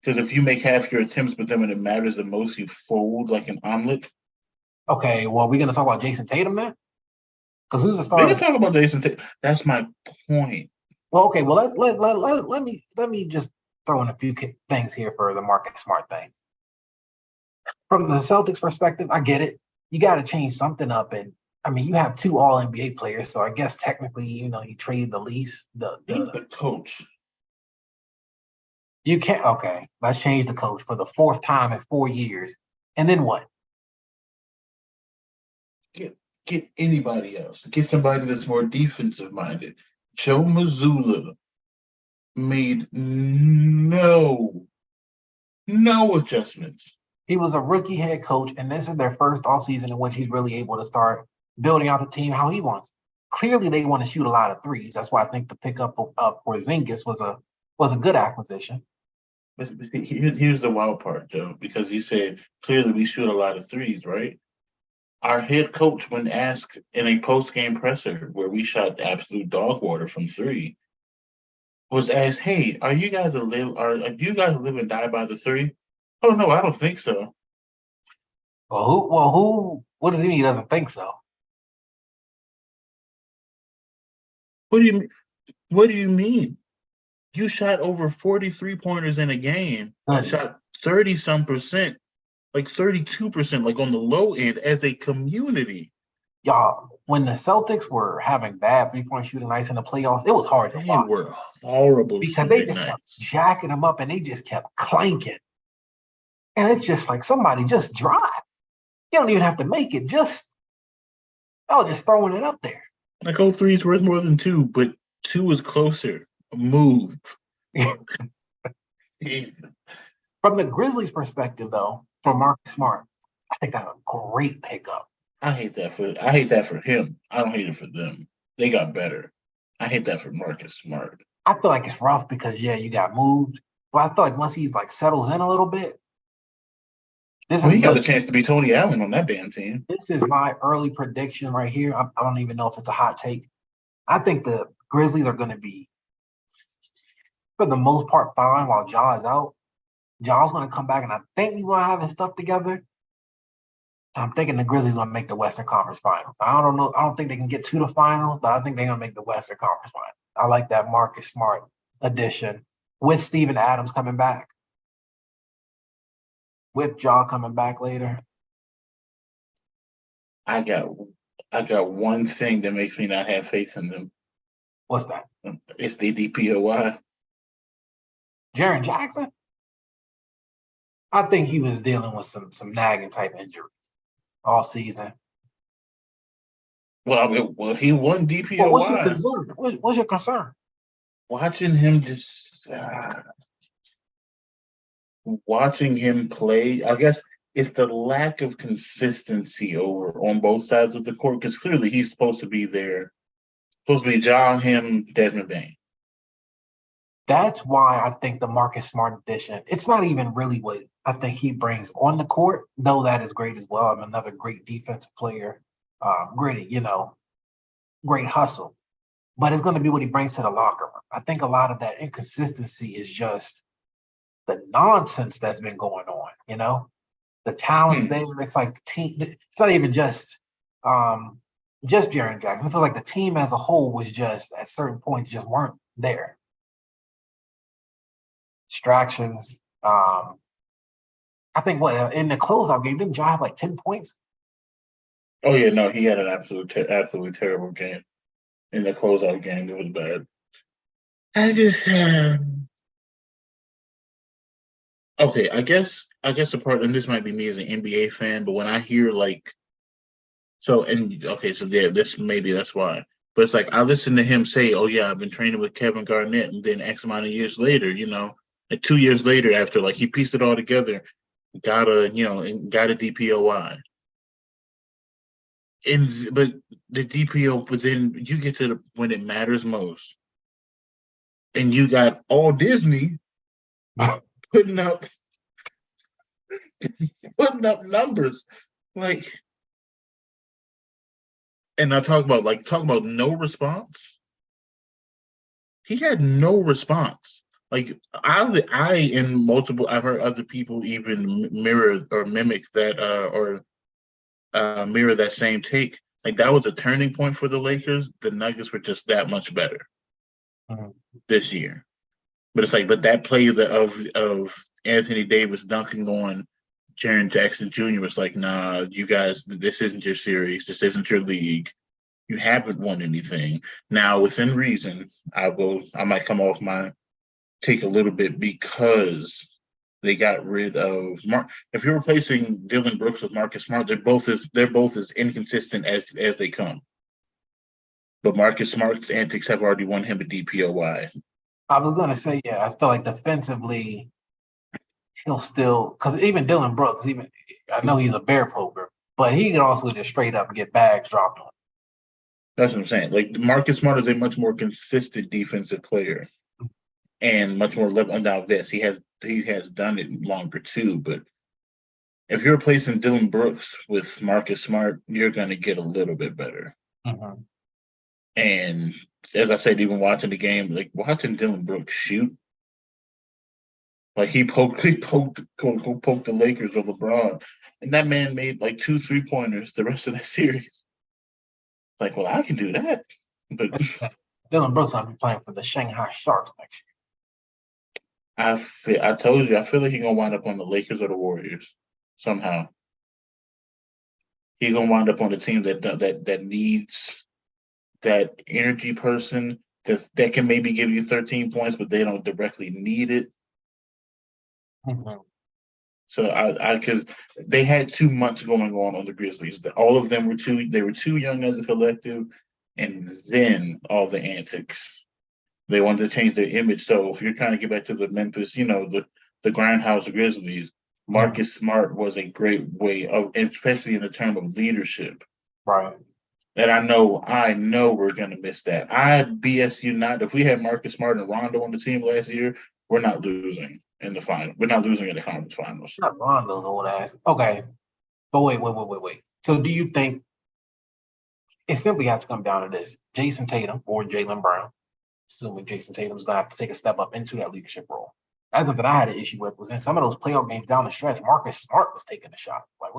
Speaker 2: Because if you make half your attempts, but then when it matters the most, you fold like an omelet.
Speaker 1: Okay, well, we're gonna talk about Jason Tatum now. Because who's the starter?
Speaker 2: We can talk about Jason Tatum. That's my point.
Speaker 1: Well, okay. Well, let me just throw in a few things here for the Marcus Smart thing. From the Celtics perspective, I get it. You got to change something up, and I mean, you have 2 All NBA players, so I guess technically, you trade the least.
Speaker 2: The coach.
Speaker 1: You can't. Okay, let's change the coach for the 4th time in 4 years, and then what?
Speaker 2: get anybody else. Get somebody that's more defensive minded. Joe Mazzulla made no adjustments.
Speaker 1: He was a rookie head coach, and this is their first offseason in which he's really able to start building out the team how he wants. Clearly, they want to shoot a lot of threes. That's why I think the pickup of Porzingis was a good acquisition.
Speaker 2: But here's the wild part, Joe, because he said clearly we shoot a lot of threes, right? Our head coach, when asked in a post-game presser where we shot absolute dog water from three, was asked, "Hey, are you guys do you guys live and die by the three?" Oh no, I don't think so.
Speaker 1: Who? What does he mean he doesn't think so?
Speaker 2: What do you mean? What do you mean? You shot over 43 pointers in a game,
Speaker 1: Goodness.
Speaker 2: shot 30-some%, like 32%, like on the low end as a community.
Speaker 1: Y'all, when the Celtics were having bad 3-point shooting nights in the playoffs, it was hard to
Speaker 2: They
Speaker 1: watch
Speaker 2: were horrible
Speaker 1: because they
Speaker 2: shooting
Speaker 1: just kept
Speaker 2: nights.
Speaker 1: jacking them up and they just kept clanking. And it's just like somebody just drive. You don't even have to make it. Just throwing it up there.
Speaker 2: Like 03 is worth more than 2, but 2 is closer. Move.
Speaker 1: From the Grizzlies' perspective, though, for Marcus Smart, I think that's a great pickup.
Speaker 2: I hate that for him. I don't hate it for them. They got better. I hate that for Marcus Smart.
Speaker 1: I feel like it's rough because you got moved, but I feel like once he's like settles in a little bit,
Speaker 2: He got a chance to be Tony Allen on that damn team.
Speaker 1: This is my early prediction right here. I don't even know if it's a hot take. I think the Grizzlies are going to be, for the most part, fine while Ja is out. Ja's going to come back, and I think he's going to have his stuff together. I'm thinking the Grizzlies going to make the Western Conference Finals. I don't know. I don't think they can get to the finals, but I think they're going to make the Western Conference Finals. I like that Marcus Smart addition with Steven Adams coming back, with Ja coming back later.
Speaker 2: I got one thing that makes me not have faith in them.
Speaker 1: What's that?
Speaker 2: It's the DPOY.
Speaker 1: Jaren Jackson? I think he was dealing with some nagging type injuries all season.
Speaker 2: Well, he won DPOY.
Speaker 1: Well, what's your concern? What's your concern?
Speaker 2: Watching him watching him play, I guess it's the lack of consistency over on both sides of the court, because clearly he's supposed to be there. Supposed to be John, him, Desmond Bain.
Speaker 1: That's why I think the Marcus Smart addition, it's not even really what I think he brings on the court, though that is great as well. I'm another great defensive player, gritty, great hustle. But it's going to be what he brings to the locker room. I think a lot of that inconsistency is just the nonsense that's been going on, The talent's there. It's like team. It's not even just Jaren Jackson. I feel like the team as a whole was just at certain points just weren't there. Distractions. I think in the closeout game, didn't Ja have like 10 points?
Speaker 2: Oh yeah, no, he had an absolutely terrible game in the closeout game. It was bad. I just okay. I guess the part, and this might be me as an NBA fan, but when I hear so maybe that's why. But it's like I listen to him say, "Oh yeah, I've been training with Kevin Garnett," and then X amount of years later, like 2 years later, after he pieced it all together, got a DPOY. But the DPO, but then you get to when it matters most, and you got all Disney putting up numbers and I talk about no response. He had no response. I've heard other people even mirror or mimic that mirror that same take. That was a turning point for the Lakers. The Nuggets were just that much better this year. But it's but that play of Anthony Davis dunking on Jaren Jackson Jr. was nah, you guys, this isn't your series. This isn't your league. You haven't won anything. Now, within reason, I might come off my take a little bit because They got rid of If you're replacing Dylan Brooks with Marcus Smart, they're both as inconsistent as they come. But Marcus Smart's antics have already won him a DPOY.
Speaker 1: I was gonna say, yeah, I feel like defensively, he'll still, because even Dylan Brooks, I know he's a bear poker, but he can also just straight up get bags dropped on him.
Speaker 2: That's what I'm saying. Like Marcus Smart is a much more consistent defensive player, and much more level. Now, this he has done it longer too. But if you're replacing Dylan Brooks with Marcus Smart, you're going to get a little bit better.
Speaker 1: Mm-hmm.
Speaker 2: And as I said, even watching the game, like watching Dylan Brooks shoot, like he poked the Lakers with LeBron, and that man made like 2 3-pointers the rest of that series. Like, well, I can do that, but
Speaker 1: Dylan Brooks will be playing for the Shanghai Sharks next year.
Speaker 2: I told you, I feel like he's gonna wind up on the Lakers or the Warriors somehow. He's gonna wind up on a team that needs that energy person that can maybe give you 13 points, but they don't directly need it.
Speaker 1: Mm-hmm.
Speaker 2: So because they had too much going on the Grizzlies. All of them were too young as a collective, and then all the antics. They wanted to change their image. So if you're trying to get back to the Memphis, the Grindhouse Grizzlies, Marcus Smart was a great way of, especially in the term of leadership.
Speaker 1: Right.
Speaker 2: And I know we're gonna miss that. I BS you not. If we had Marcus Smart and Rondo on the team last year, we're not losing in the final. We're not losing in the conference finals.
Speaker 1: Not Rondo's old ass. Okay. But wait. So do you think it simply has to come down to this? Jason Tatum or Jaylen Brown, assuming Jason Tatum's gonna have to take a step up into that leadership role. That's something I had an issue with, was in some of those playoff games down the stretch, Marcus Smart was taking the shot. Like,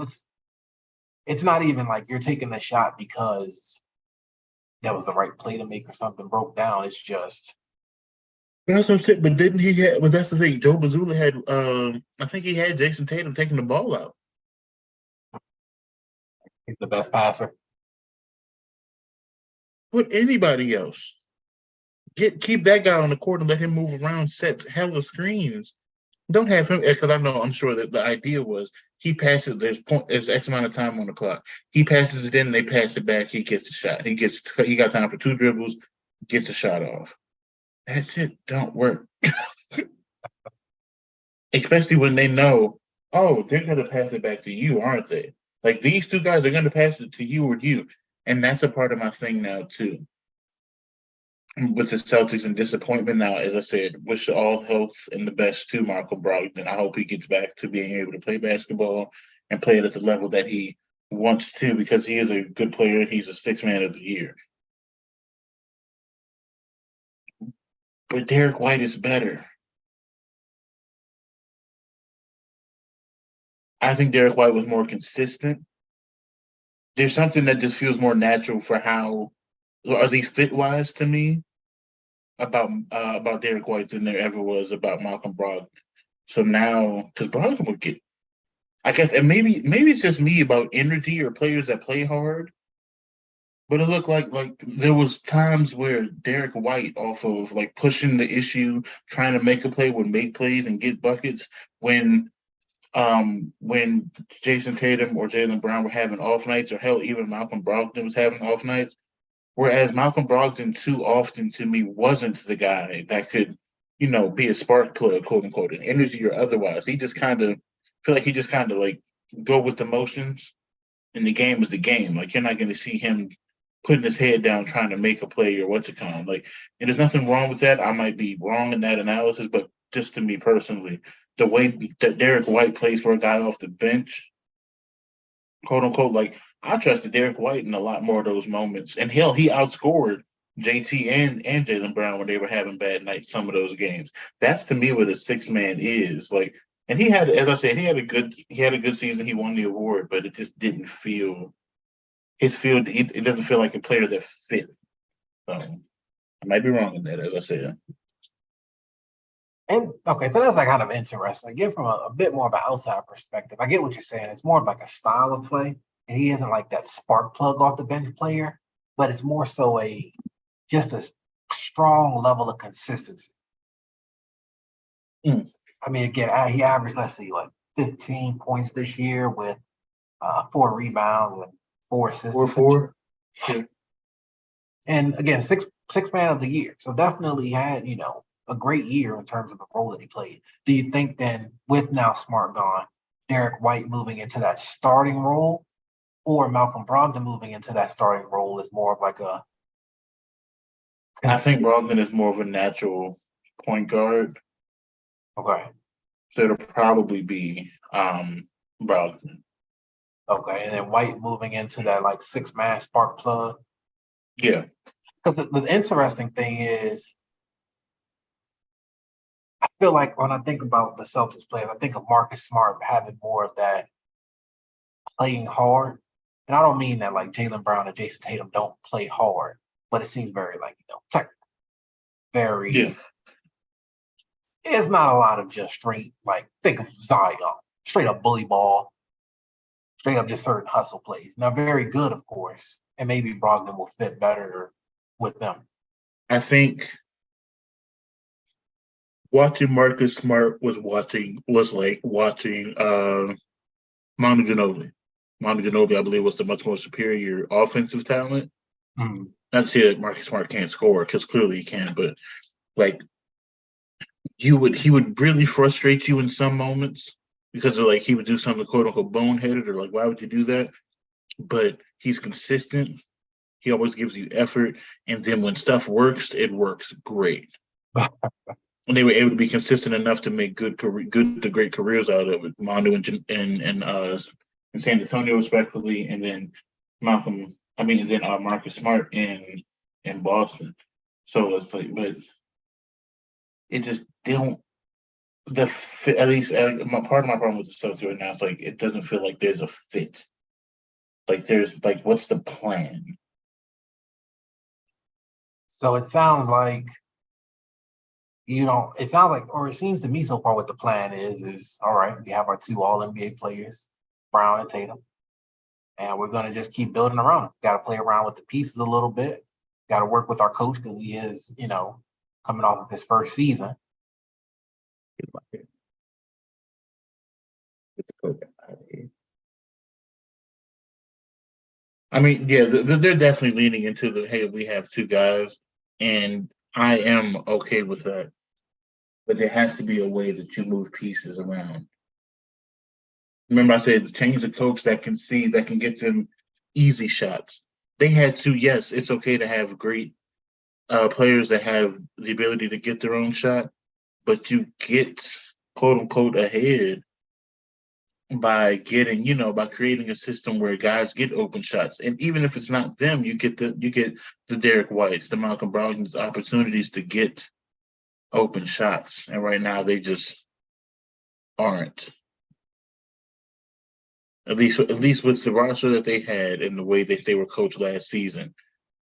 Speaker 1: it's not even like you're taking the shot because that was the right play to make or something broke down. It's just.
Speaker 2: That's what I'm saying. But didn't he have? But that's the thing. Joe Mazzulla had. I think he had Jason Tatum taking the ball out.
Speaker 1: He's the best passer.
Speaker 2: Put anybody else. Keep that guy on the court and let him move around, set hella screens. Don't have him, because I'm sure that the idea was he passes. There's X amount of time on the clock. He passes it in, they pass it back. He gets the shot. He got time for 2 dribbles, gets the shot off. That shit don't work. Especially when they know, oh, they're gonna pass it back to you, aren't they? Like these 2 guys, they're gonna pass it to you or you, and that's a part of my thing now too. With the Celtics and disappointment now, as I said, wish all health and the best to Malcolm Brogdon. I hope he gets back to being able to play basketball and play it at the level that he wants to, because he is a good player. He's a 6th man of the year. But Derek White is better. I think Derek White was more consistent. There's something that just feels more natural for how, or at least fit-wise to me, about Derek White than there ever was about Malcolm Brogdon. So now, because Brogdon would get, I guess, and maybe it's just me about energy or players that play hard, but it looked like there was times where Derek White, off of like pushing the issue, trying to make a play, would make plays and get buckets when Jason Tatum or Jaylen Brown were having off nights, or hell, even Malcolm Brogdon was having off nights. Whereas Malcolm Brogdon too often to me wasn't the guy that could, be a spark plug, quote unquote, an energy or otherwise. He just kind of like go with the motions, and the game is the game. Like you're not going to see him putting his head down trying to make a play or what's it called. Like, and there's nothing wrong with that. I might be wrong in that analysis, but just to me personally, the way that Derek White plays for a guy off the bench, quote unquote, like I trusted Derek White in a lot more of those moments. And hell, he outscored JT and Jaylen Brown when they were having bad nights, some of those games. That's to me what a 6th man is. Like, and he had, as I said, he had a good season. He won the award, but it just didn't feel it doesn't feel like a player that fit. I might be wrong in that, as I said.
Speaker 1: And okay, so that's like kind of interesting. I get from a bit more of an outside perspective. I get what you're saying. It's more of like a style of play, and he isn't like that spark plug off the bench player, but it's more so just a strong level of consistency. I mean, again, he averaged, let's see, like 15 points this year with 4 rebounds and 4 assists.
Speaker 2: 4-4. Yeah.
Speaker 1: And again, six man of the year. So definitely had, a great year in terms of the role that he played. Do you think then, with now Smart gone, Derek White moving into that starting role, or Malcolm Brogdon moving into that starting role is more of like a?
Speaker 2: I think Brogdon is more of a natural point guard.
Speaker 1: Okay.
Speaker 2: So it'll probably be Brogdon.
Speaker 1: Okay, and then White moving into that like 6-man spark plug.
Speaker 2: Yeah.
Speaker 1: Because the interesting thing is, I feel like when I think about the Celtics players, I think of Marcus Smart having more of that playing hard. And I don't mean that like Jaylen Brown and Jason Tatum don't play hard, but it seems very like, technical. Very.
Speaker 2: Yeah.
Speaker 1: It's not a lot of just straight, like, think of Zion, straight up bully ball, straight up just certain hustle plays. Now, very good, of course, and maybe Brogdon will fit better with them.
Speaker 2: I think watching Marcus Smart was like watching Manu Ginobili. Manu Ginobili, I believe, was the much more superior offensive talent.
Speaker 1: Mm-hmm.
Speaker 2: Not to say that Marcus Smart can't score, because clearly he can, but like he would really frustrate you in some moments because of like he would do something quote unquote boneheaded or like why would you do that? But he's consistent. He always gives you effort, and then when stuff works, it works great. And they were able to be consistent enough to make good to great careers out of it. Manu in San Antonio, respectively, and then Marcus Smart in Boston. So it's like, but it just don't. At least my part of my problem with the Celtics right now is like it doesn't feel like there's a fit. Like there's like, what's the plan?
Speaker 1: So it sounds like it sounds like, or it seems to me so far what the plan is all right, we have our 2 All-NBA players, Brown and Tatum, and we're going to just keep building around them. Got to play around with the pieces a little bit. Got to work with our coach because he is, coming off of his first season.
Speaker 2: I mean, yeah, they're definitely leaning into the, hey, we have 2 guys, and I am okay with that. But there has to be a way that you move pieces around. Remember I said change the coach that can get them easy shots. They had to, yes, it's okay to have great players that have the ability to get their own shot, but you get, quote unquote, ahead by creating a system where guys get open shots. And even if it's not them, you get the Derek Whites, the Malcolm Brogdon's opportunities to get open shots. And right now they just aren't. At least with the roster that they had and the way that they were coached last season,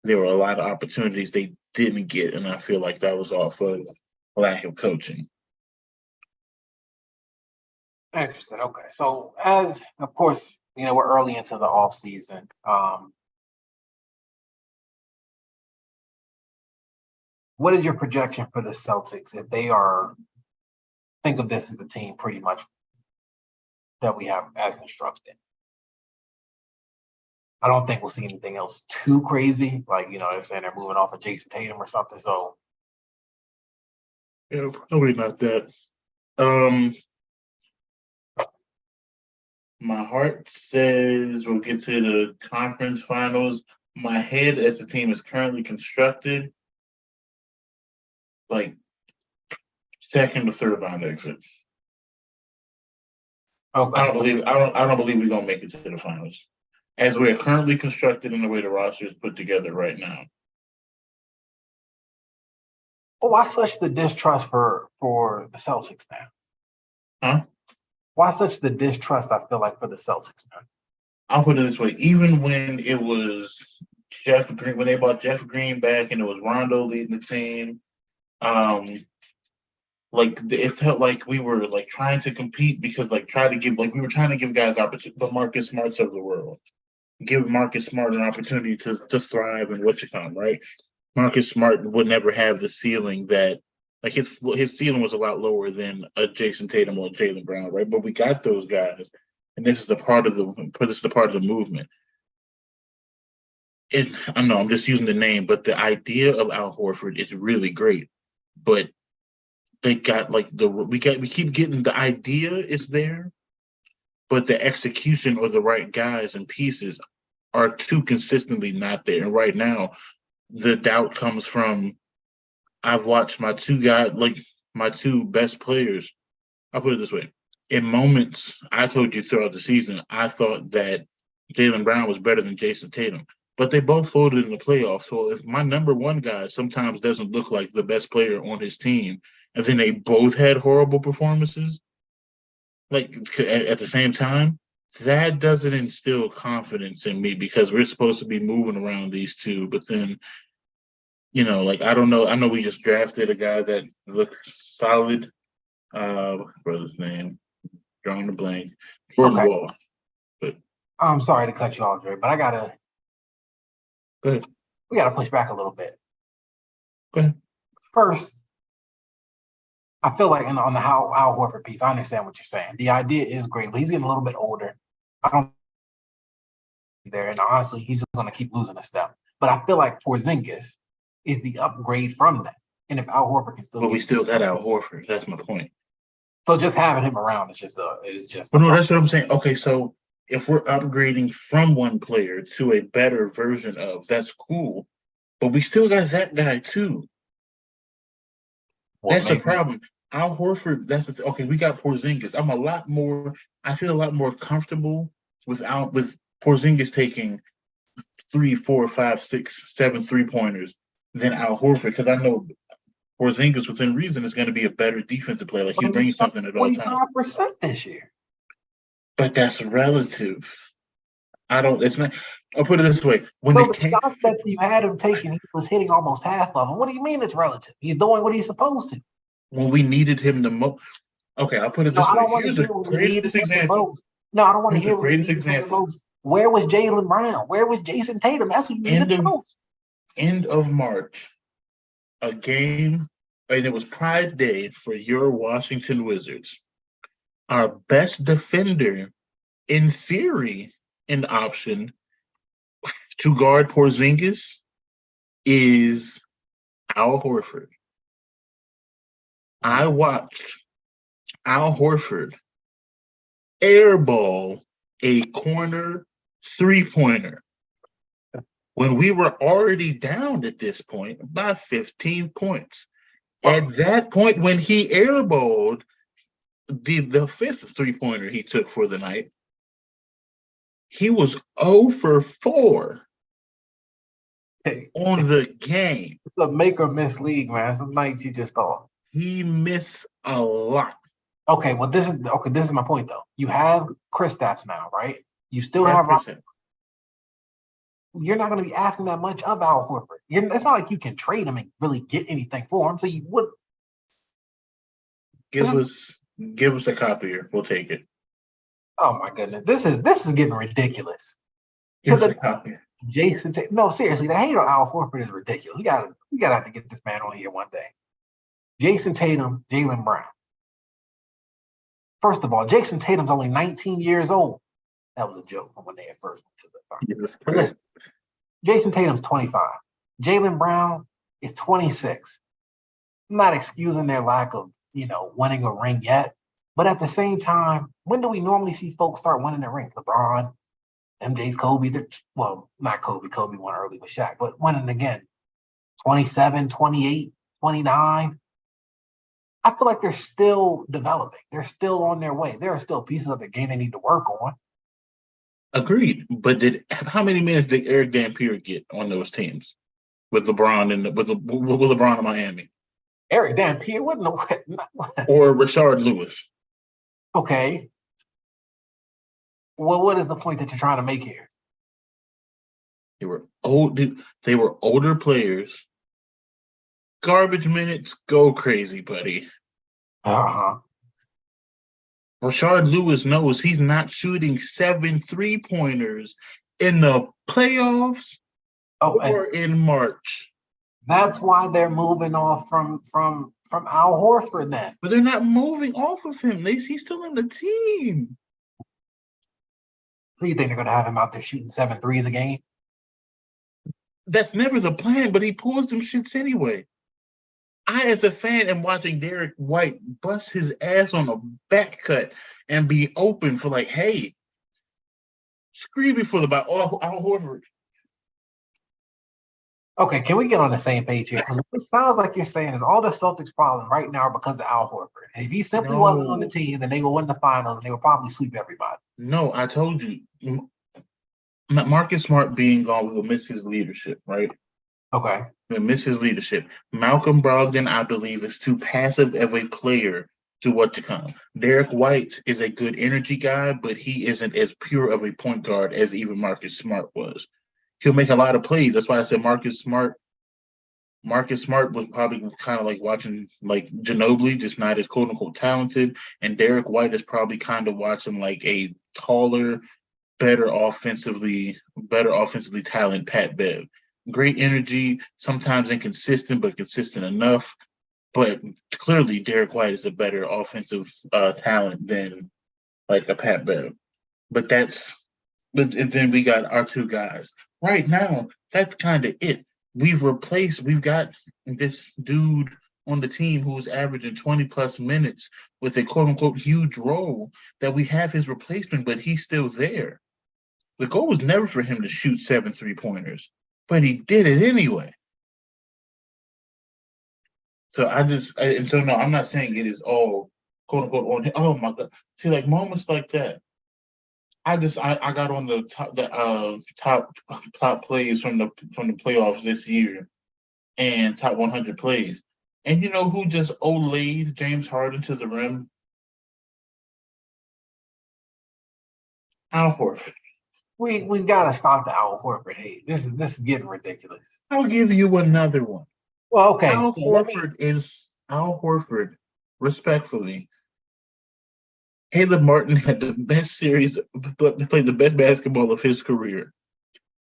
Speaker 2: there were a lot of opportunities they didn't get. And I feel like that was off of lack of coaching.
Speaker 1: Interesting. Okay. So as, of course, we're early into the off season. What is your projection for the Celtics if they think of this as a team pretty much that we have as constructed? I don't think we'll see anything else too crazy. Like, they're saying they're moving off of Jason Tatum or something. So.
Speaker 2: Yeah, probably not that. My heart says we'll get to the conference finals. My head, as the team is currently constructed, like second or third round exit.
Speaker 1: Okay.
Speaker 2: I don't believe we're gonna make it to the finals, as we are currently constructed in the way the roster is put together right now.
Speaker 1: Well, why such the distrust for the Celtics now?
Speaker 2: Huh?
Speaker 1: Why such the distrust, I feel like, for the Celtics, man?
Speaker 2: I'll put it this way. Even when it was Jeff Green, when they brought Jeff Green back and it was Rondo leading the team, like it felt like we were like trying to compete because we were trying to give guys opportunity, the Marcus Smarts of the world. Give Marcus Smart an opportunity to thrive in right? Marcus Smart would never have the ceiling that Like his ceiling was a lot lower than a Jason Tatum or Jaylen Brown, right? But we got those guys, and this is the part of the movement. I know I'm just using the name, but the idea of Al Horford is really great. But they got like we keep getting the idea is there, but the execution or the right guys and pieces are too consistently not there. And right now, the doubt comes from I've watched my two best players. I'll put it this way. In moments, I told you throughout the season, I thought that Jaylen Brown was better than Jason Tatum, but they both folded in the playoffs. So if my number one guy sometimes doesn't look like the best player on his team, and then they both had horrible performances, like at the same time, that doesn't instill confidence in me because we're supposed to be moving around these two. But then, like, I don't know. I know we just drafted a guy that looks solid. Brother's name, drawing a blank. Jordan
Speaker 1: Okay.
Speaker 2: Wall. But
Speaker 1: I'm sorry to cut you off, Dre, but
Speaker 2: go ahead.
Speaker 1: we gotta push back a little bit.
Speaker 2: Go ahead.
Speaker 1: First, I feel like on the Al Horford piece, I understand what you're saying. The idea is great, but he's getting a little bit older. I don't there, and honestly, he's just gonna keep losing a step. But I feel like Porzingis is the upgrade from that. And if Al Horford can still,
Speaker 2: But we still got Al Horford. That's my point.
Speaker 1: So just having him around is just.
Speaker 2: But no, that's what I'm saying. Okay, so if we're upgrading from one player to a better version of, that's cool. But we still got that guy too. That's the problem. Al Horford, okay, we got Porzingis. I feel a lot more comfortable with Porzingis taking 3, 4, 5, 6, 7 3-pointers than Al Horford, because I know Porzingis within reason is going to be a better defensive player. Like he's bringing something at all times.
Speaker 1: 25% this year.
Speaker 2: But that's relative. It's not. I'll put it this way.
Speaker 1: Shots that you had him taking, he was hitting almost half of them. What do you mean it's relative? He's doing what he's supposed to.
Speaker 2: When we needed him the most. Okay, I'll put it this way. Here's the greatest example.
Speaker 1: No, I don't want to hear
Speaker 2: the greatest example.
Speaker 1: Where was Jaylen Brown? Where was Jason Tatum? That's what you needed the most.
Speaker 2: End of March, a game, and it was Pride Day for your Washington Wizards. Our best defender, in theory, an option to guard Porzingis is Al Horford. I watched Al Horford airball a corner 3-pointer when we were already down at this point by 15 points. At that point, when he airballed the fifth 3-pointer he took for the night, he was 0 for 4 on the game.
Speaker 1: It's a make or miss league, man. Some nights you just thought.
Speaker 2: He missed a lot.
Speaker 1: Okay, well, this is my point though. You have Kristaps now, right? You still have. You're not going to be asking that much of Al Horford. It's not like you can trade him and really get anything for him. So you would
Speaker 2: give us a copier. We'll take it.
Speaker 1: Oh my goodness, this is getting ridiculous.
Speaker 2: Give us a copier.
Speaker 1: Jason, no, seriously, the hate on Al Horford is ridiculous. We gotta have to get this man on here one day. Jason Tatum, Jaylen Brown. First of all, Jason Tatum's only 19 years old. That was a joke from when they had first went to the finals. Listen, Jason Tatum's 25. Jaylen Brown is 26. I'm not excusing their lack of, winning a ring yet. But at the same time, when do we normally see folks start winning the ring? LeBron, MJ's, Kobe's, well, not Kobe. Kobe won early with Shaq, but winning again. 27, 28, 29. I feel like they're still developing. They're still on their way. There are still pieces of the game they need to work on.
Speaker 2: Agreed. But how many minutes did Eric Dampier get on those teams with LeBron with LeBron in Miami?
Speaker 1: Eric Dampier wasn't
Speaker 2: or Rashard Lewis.
Speaker 1: Okay. Well, what is the point that you're trying to make here?
Speaker 2: They were old. They were older players. Garbage minutes, go crazy, buddy. Rashard Lewis knows he's not shooting 7 3-pointers in the playoffs or in March.
Speaker 1: That's why they're moving off from from Al Horford then.
Speaker 2: But they're not moving off of him. He's still in the team.
Speaker 1: Who do you think they're going to have him out there shooting 7 threes a game?
Speaker 2: That's never the plan, but he pulls them shits anyway. I, as a fan, am watching Derek White bust his ass on a back cut and be open for like, hey, screw me for the Al Horford.
Speaker 1: Okay, can we get on the same page here? Because it sounds like you're saying is all the Celtics' problem right now are because of Al Horford. And if he simply wasn't on the team, then they would win the finals and they would probably sweep everybody.
Speaker 2: No, I told you. Marcus Smart being gone, we will miss his leadership, right?
Speaker 1: Okay.
Speaker 2: We'll miss his leadership. Malcolm Brogdon, I believe, is too passive of a player to what to come. Derek White is a good energy guy, but he isn't as pure of a point guard as even Marcus Smart was. He'll make a lot of plays. That's why I said Marcus Smart. Marcus Smart was probably kind of like watching like Ginobili, just not as quote unquote talented. And Derek White is probably kind of watching like a taller, better offensively talented Pat Bev. Great energy, sometimes inconsistent, but consistent enough. But clearly, Derek White is a better offensive talent than like a Pat Bev. But then we got our two guys. Right now, that's kind of it. We've got this dude on the team who's averaging 20 plus minutes with a quote unquote huge role that we have his replacement, but he's still there. The goal was never for him to shoot 7 3-pointers, but he did it anyway. So no, I'm not saying it is all quote unquote on him. Oh my God. See, like moments like that. I got on the top plays from the playoffs this year and top 100 plays. And you know who just olayed James Harden to the rim? Al Horford.
Speaker 1: We gotta stop the Al Horford hate. This is getting ridiculous.
Speaker 2: I'll give you another one.
Speaker 1: Well, okay.
Speaker 2: Al Horford, respectfully. Caleb Martin had the best series, played the best basketball of his career.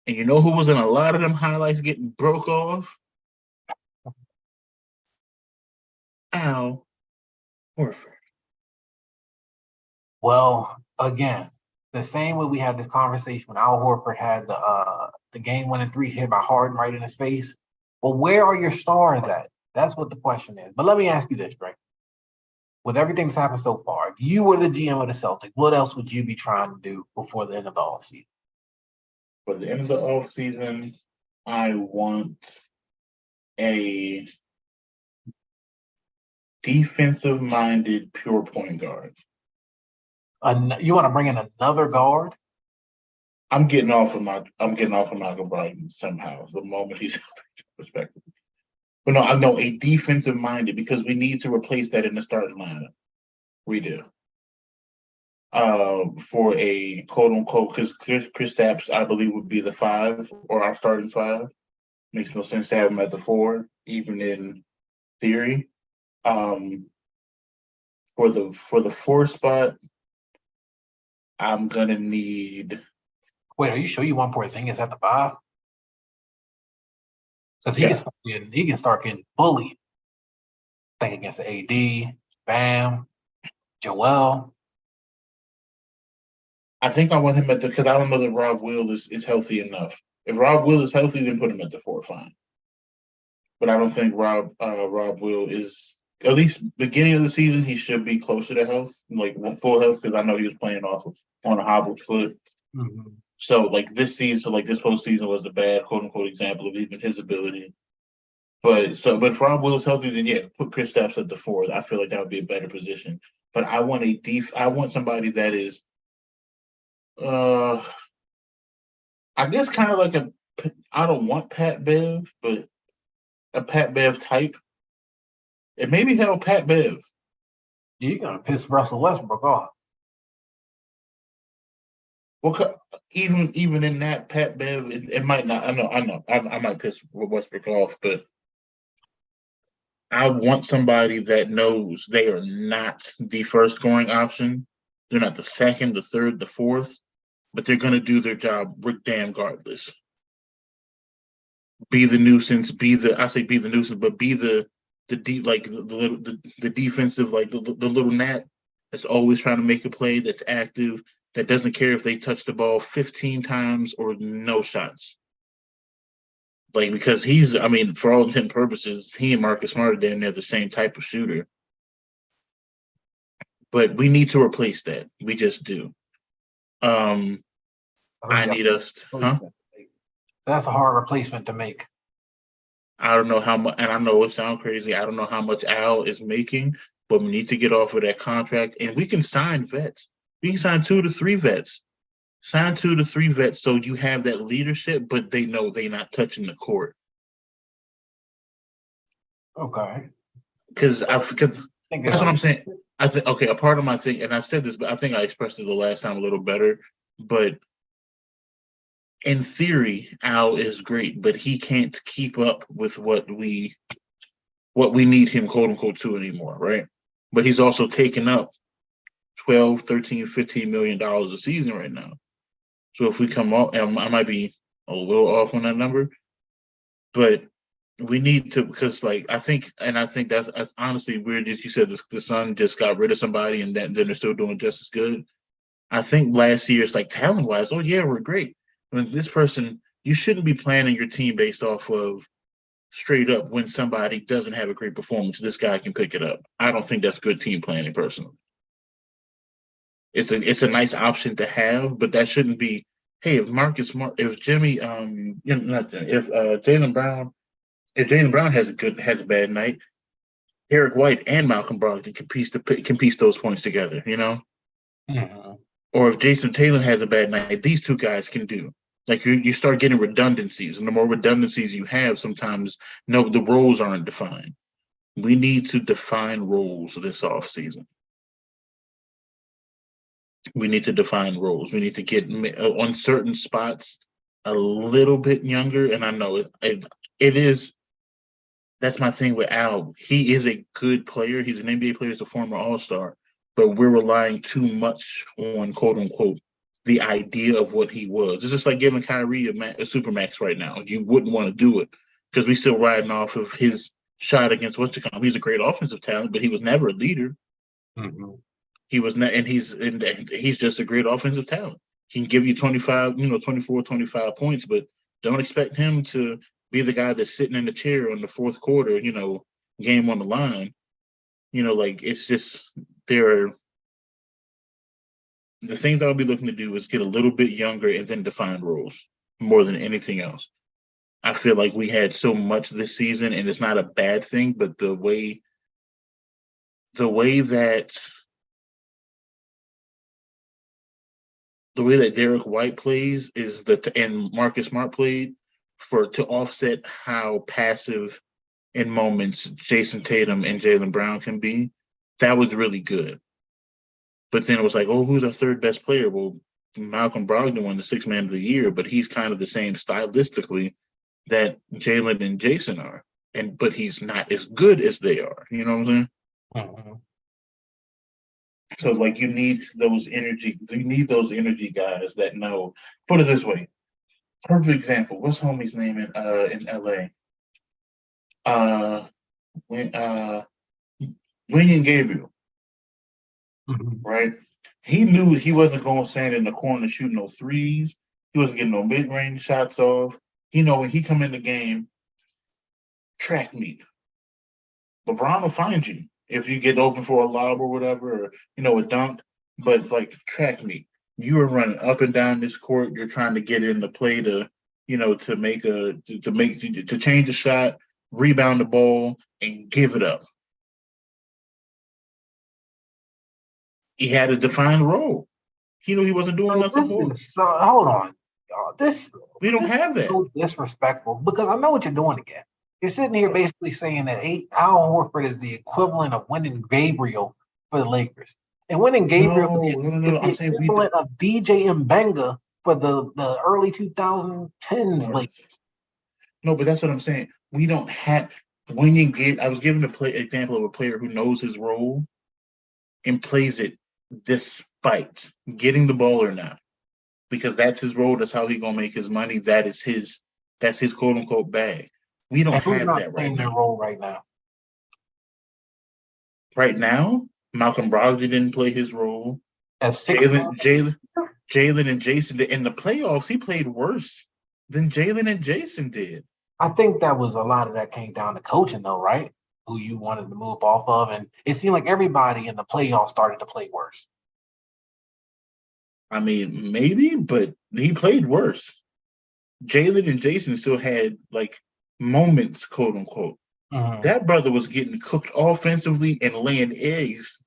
Speaker 2: And you know who was in a lot of them highlights getting broke off? Al Horford.
Speaker 1: Well, again, the same way we had this conversation when Al Horford had the game-winning 3 hit by Harden right in his face. Well, where are your stars at? That's what the question is. But let me ask you this, Drake. With everything that's happened so far, if you were the GM of the Celtics, what else would you be trying to do before the end of the offseason?
Speaker 2: For the end of the offseason, I want a defensive-minded, pure point guard.
Speaker 1: You want to bring in another guard?
Speaker 2: I'm getting off of Michael Brogdon somehow. The moment he's perspective. But no, I know a defensive-minded because we need to replace that in the starting lineup. We do. For a quote-unquote, because Kristaps, I believe, would be the 5 or our starting 5. Makes no sense to have him at the 4, even in theory. For the 4 spot, I'm gonna need.
Speaker 1: Wait, are you sure you want Porzingis at the 5? Because he can start getting bullied. Think against AD, Bam, Joel.
Speaker 2: I think I want him at because I don't know that Rob Will is healthy enough. If Rob Will is healthy, then put him at the 4, fine. But I don't think Rob Will is, at least beginning of the season, he should be closer to health, like full health, because I know he was playing on a hobbled foot.
Speaker 1: Mm-hmm.
Speaker 2: So like this postseason was a bad quote unquote example of even his ability. But if Rob Will is healthy, then yeah, put Kristaps at the 4. I feel like that would be a better position. But I want somebody that is, I guess kind of like I don't want Pat Bev, but a Pat Bev type. And maybe hell Pat Bev.
Speaker 1: You're gonna piss Russell Westbrook off.
Speaker 2: Well, even in that Pat Bev, it might not. I know. I might piss Westbrook off, but I want somebody that knows they are not the first scoring option. They're not the second, the third, the fourth, but they're going to do their job damn regardless. Be the nuisance. Be the nuisance, but be the the deep, like the defensive, like the little gnat that's always trying to make a play, that's active, that doesn't care if they touch the ball 15 times or no shots. Like, because I mean, for all intent and purposes, he and Marcus Smart are damn near the same type of shooter. But we need to replace that. We just do. I need us to, huh?
Speaker 1: That's a hard replacement to make.
Speaker 2: I don't know how much, and I know it sounds crazy. I don't know how much Al is making, but we need to get off of that contract, and we can sign vets. We can sign 2 to 3 vets. Sign 2 to 3 vets so you have that leadership, but they know they're not touching the court.
Speaker 1: Okay.
Speaker 2: Because that's what I'm saying. I think, okay, a part of my thing, and I said this, but I think I expressed it the last time a little better, but in theory, Al is great, but he can't keep up with what we need him, quote unquote, to anymore, right? But he's also taking up 12, 13, $15 million a season right now. So if we come up, and I might be a little off on that number, but we need to, because like I think that's honestly weird. As you said, the Sun just got rid of somebody, and then they're still doing just as good. I think last year it's like talent wise, oh yeah, we're great. When this person, you shouldn't be planning your team based off of straight up when somebody doesn't have a great performance, this guy can pick it up. I don't think that's good team planning personally. It's a nice option to have, but that shouldn't be, hey, if Jaylen Brown has a bad night, Eric White and Malcolm Brogdon can piece those points together, you know?
Speaker 1: Mm-hmm.
Speaker 2: Or if Jason Taylor has a bad night, these two guys can do. Like you start getting redundancies, and the more redundancies you have, sometimes the roles aren't defined. We need to define roles this offseason. We need to define roles. We need to get on certain spots a little bit younger. And I know it is. That's my thing with Al. He is a good player. He's an NBA player. He's a former All-Star. But we're relying too much on, quote unquote, the idea of what he was. It's just like giving Kyrie a supermax right now. You wouldn't want to do it because we're still riding off of his shot against He's a great offensive talent, but he was never a leader.
Speaker 1: Mm-hmm.
Speaker 2: He was not, and he's just a great offensive talent. He can give you 24, 25 points, but don't expect him to be the guy that's sitting in the chair on the fourth quarter, game on the line. Like it's just the things I'll be looking to do is get a little bit younger and then define roles more than anything else. I feel like we had so much this season, and it's not a bad thing, but the way that Derek White plays is and Marcus Smart played to offset how passive in moments Jason Tatum and Jaylen Brown can be. That was really good. But then it was like, oh, who's our third best player? Well, Malcolm Brogdon won the Sixth Man of the Year, but he's kind of the same stylistically that Jaylen and Jason are. But he's not as good as they are. You know what I'm saying?
Speaker 1: Mm-hmm.
Speaker 2: So like you need those energy guys that know. Put it this way. Perfect example. What's homie's name in LA? William Gabriel.
Speaker 1: Mm-hmm.
Speaker 2: Right? He knew he wasn't going to stand in the corner shooting no threes. He wasn't getting no mid-range shots off. When he come in the game, track meet. LeBron will find you if you get open for a lob or whatever, or a dunk. But like track meet, you are running up and down this court. You're trying to get in the play to change the shot, rebound the ball, and give it up. He had a defined role. He knew he wasn't doing nothing more.
Speaker 1: So hold on.
Speaker 2: We don't have that.
Speaker 1: So disrespectful, because I know what you're doing again. You're sitting here basically saying that Al Horford is the equivalent of winning Gabriel for the Lakers. And winning Gabriel is the equivalent of DJ Mbenga for the early 2010s Lakers.
Speaker 2: No, but that's what I'm saying. We don't have winning game. I was giving example of a player who knows his role and plays it despite getting the ball or not, because that's his role. That's how he's gonna make his money. That's his quote unquote bag. We don't have that right now.
Speaker 1: Their role right now.
Speaker 2: right now, Malcolm Brogdon didn't play his role.
Speaker 1: As six,
Speaker 2: Jalen and Jason did. In the playoffs, he played worse than Jalen and Jason did.
Speaker 1: I think that was a lot of that came down to coaching, though, right? Who you wanted to move off of, and it seemed like everybody in the playoffs started to play worse.
Speaker 2: I mean, maybe, but he played worse. Jalen and Jason still had like moments, quote unquote.
Speaker 1: Mhm.
Speaker 2: That brother was getting cooked offensively and laying eggs.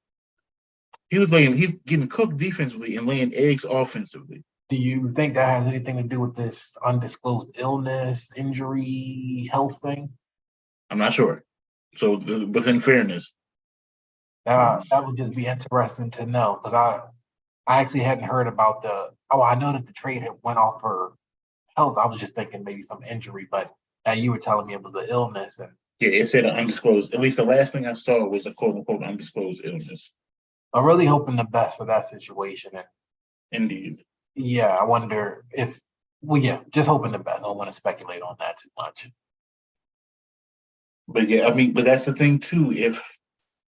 Speaker 2: He's getting cooked defensively and laying eggs offensively.
Speaker 1: Do you think that has anything to do with this undisclosed illness, injury, health thing?
Speaker 2: I'm not sure. So, within fairness,
Speaker 1: That would just be interesting to know because I actually hadn't heard about I know that the trade had went off for health. I was just thinking maybe some injury, but you were telling me it was the illness, and
Speaker 2: yeah, it said an undisclosed. At least the last thing I saw was a quote unquote undisclosed illness.
Speaker 1: I'm really hoping the best for that situation. And
Speaker 2: Indeed.
Speaker 1: yeah, I wonder if, well, yeah, just hoping the best. I don't want to speculate on that too much.
Speaker 2: But yeah, I mean, but that's the thing too. If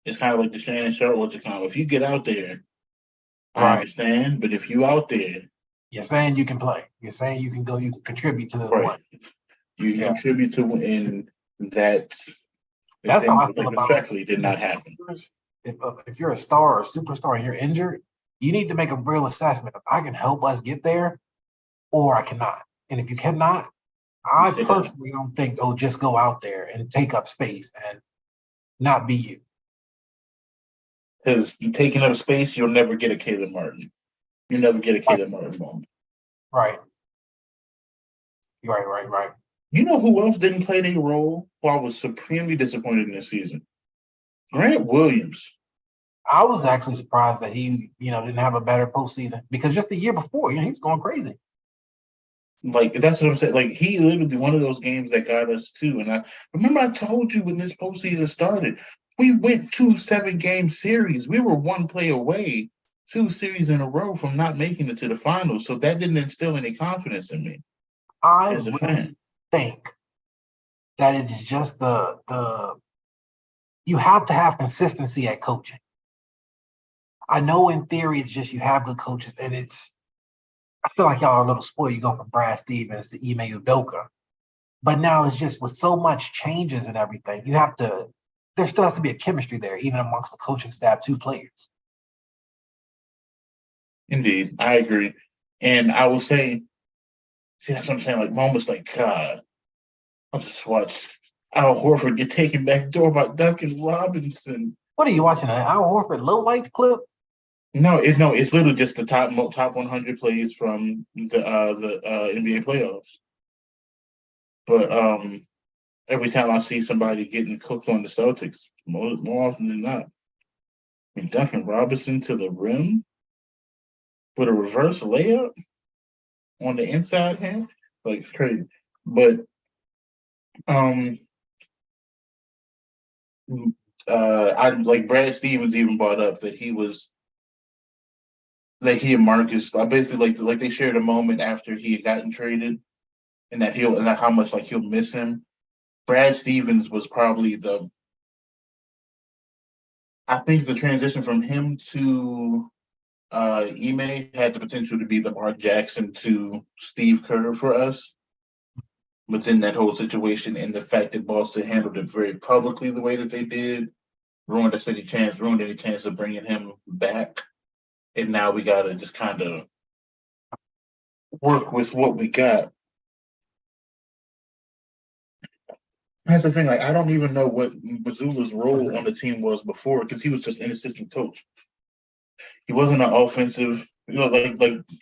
Speaker 2: it's kind of like the Shannon Sharp account, if you get out there, I
Speaker 1: Right.
Speaker 2: understand. But if you out there,
Speaker 1: You're saying you can play. You're saying you can go. You can contribute to this
Speaker 2: right,
Speaker 1: one.
Speaker 2: you
Speaker 1: Yeah.
Speaker 2: contribute to win that.
Speaker 1: That's how I feel about
Speaker 2: respectfully did not happen.
Speaker 1: If you're a star or a superstar and you're injured, you need to make a real assessment of I can help us get there, or I cannot. And if you cannot, I
Speaker 2: You said
Speaker 1: personally don't think just go out there and take up space and not be you.
Speaker 2: Because taking up space, you'll never get a Caleb Martin. You never get a Caleb Martin moment.
Speaker 1: Right. Right.
Speaker 2: You know who else didn't play their role? Who I was supremely disappointed in this season? Grant Williams.
Speaker 1: I was actually surprised that he, didn't have a better postseason because just the year before, he was going crazy.
Speaker 2: Like, that's what I'm saying. Like, he literally one of those games that got us too. And I remember I told you when this postseason started, we went 2 7-game series. We were one play away, 2 series in a row from not making it to the finals. So that didn't instill any confidence in me as a fan.
Speaker 1: Think that it is just the you have to have consistency at coaching. I know in theory it's just you have good coaches, and I feel like y'all are a little spoiled. You go from Brad Stevens to Ime Udoka, but now it's just with so much changes and everything, there still has to be a chemistry there, even amongst the coaching staff, 2 players.
Speaker 2: Indeed, I agree. And I will say, that's what I'm saying, like moments like, God, I'll just watch Al Horford get taken back door by Duncan Robinson.
Speaker 1: What are you watching, an Al Horford low lights clip?
Speaker 2: No, it's literally just the top 100 plays from the NBA playoffs. But every time I see somebody getting cooked on the Celtics, more often than not, I mean, Duncan Robinson to the rim with a reverse layup on the inside hand, like it's crazy. But I like Brad Stevens even brought up that he and Marcus basically like they shared a moment after he had gotten traded, and that how much like he'll miss him. Brad Stevens was probably I think the transition from him to Ime had the potential to be the Mark Jackson to Steve Kerr for us. Within that whole situation, and the fact that Boston handled it very publicly the way that they did, ruined any chance of bringing him back. And now we got to just kind of work with what we got. That's the thing. Like, I don't even know what Mazzulla's role on the team was before, because he was just an assistant coach. He wasn't an offensive, like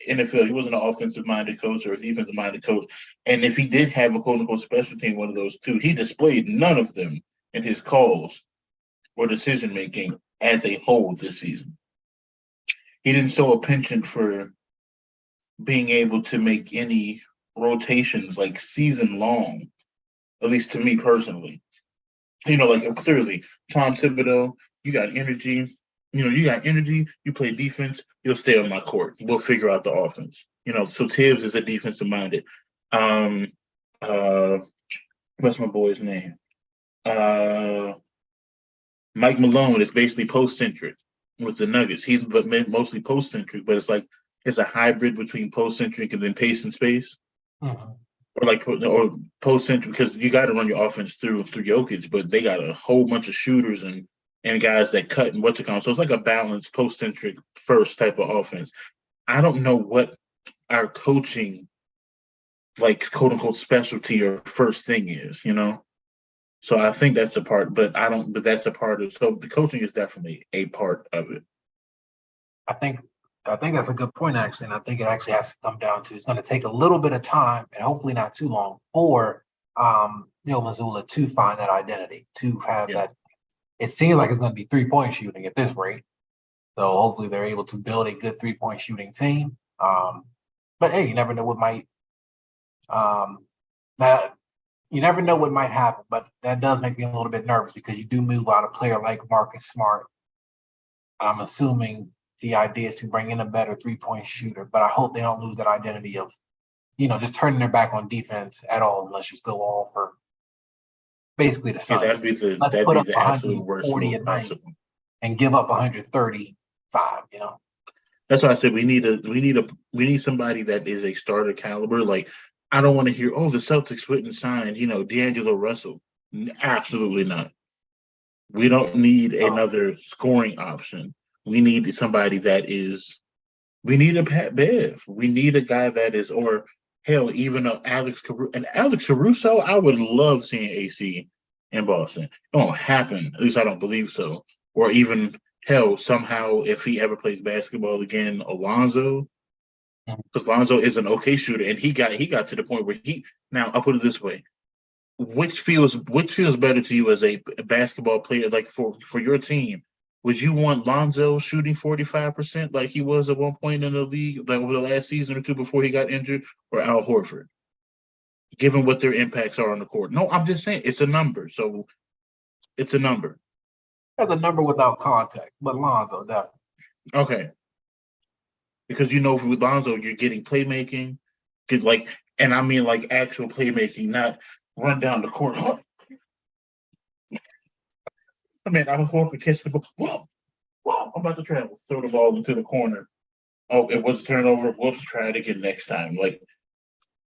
Speaker 2: NFL. He wasn't an offensive-minded coach or a defensive-minded coach. And if he did have a quote-unquote special team, one of those two, he displayed none of them in his calls or decision-making as a whole this season. He didn't show a penchant for being able to make any rotations like season-long, at least to me personally. Like clearly, Tom Thibodeau, you got energy. You play defense, you'll stay on my court. We'll figure out the offense. So Tibbs is a defensive minded. What's my boy's name? Mike Malone is basically post-centric with the Nuggets. He's mostly post-centric, but it's a hybrid between post-centric and then pace and space.
Speaker 1: Mhm.
Speaker 2: Or post-centric, because you got to run your offense through Jokic, but they got a whole bunch of shooters and guys that cut and what's it called. So it's like a balanced post-centric first type of offense. I don't know what our coaching, like quote unquote specialty or first thing is, you know. So I think that's a part, but that's a part of. So the coaching is definitely a part of it.
Speaker 1: I think that's a good point, actually, and I think it actually has to come down to it's going to take a little bit of time and hopefully not too long for Mazzulla to find that identity, to have that. It seems like it's going to be 3-point shooting at this rate, so hopefully they're able to build a good 3-point shooting team. But hey, you never know what might that you never know what might happen. But that does make me a little bit nervous because you do move out a player like Marcus Smart. I'm assuming the idea is to bring in a better 3-point shooter, but I hope they don't lose that identity of, just turning their back on defense at all. And let's just go all for basically the Suns.
Speaker 2: Let's
Speaker 1: put
Speaker 2: be
Speaker 1: up
Speaker 2: the absolute worst
Speaker 1: 140
Speaker 2: move
Speaker 1: a night
Speaker 2: possible.
Speaker 1: And give up 135.
Speaker 2: That's why I said we need somebody that is a starter caliber. Like, I don't want to hear, the Celtics went and signed, D'Angelo Russell. Absolutely not. We don't need another scoring option. We need somebody we need a Pat Bev. We need a guy that is, or hell, even Alex Caruso. I would love seeing AC in Boston. It won't happen. At least I don't believe so. Or even hell, somehow if he ever plays basketball again, Alonzo. Because Lonzo is an okay shooter, and he got to the point where now I'll put it this way. Which feels better to you as a basketball player, like for your team? Would you want Lonzo shooting 45% like he was at one point in the league, like over the last season or two before he got injured, or Al Horford? Given what their impacts are on the court. No, I'm just saying it's a number. So it's a number.
Speaker 1: That's a number without context, but Lonzo definitely.
Speaker 2: Okay. Because with Lonzo, you're getting playmaking, and I mean like actual playmaking, not run down the court. I mean, I was hoping to catch the ball. Whoa, I'm about to travel. Throw the ball into the corner. Oh, it was a turnover. Whoops, try it again next time. Like,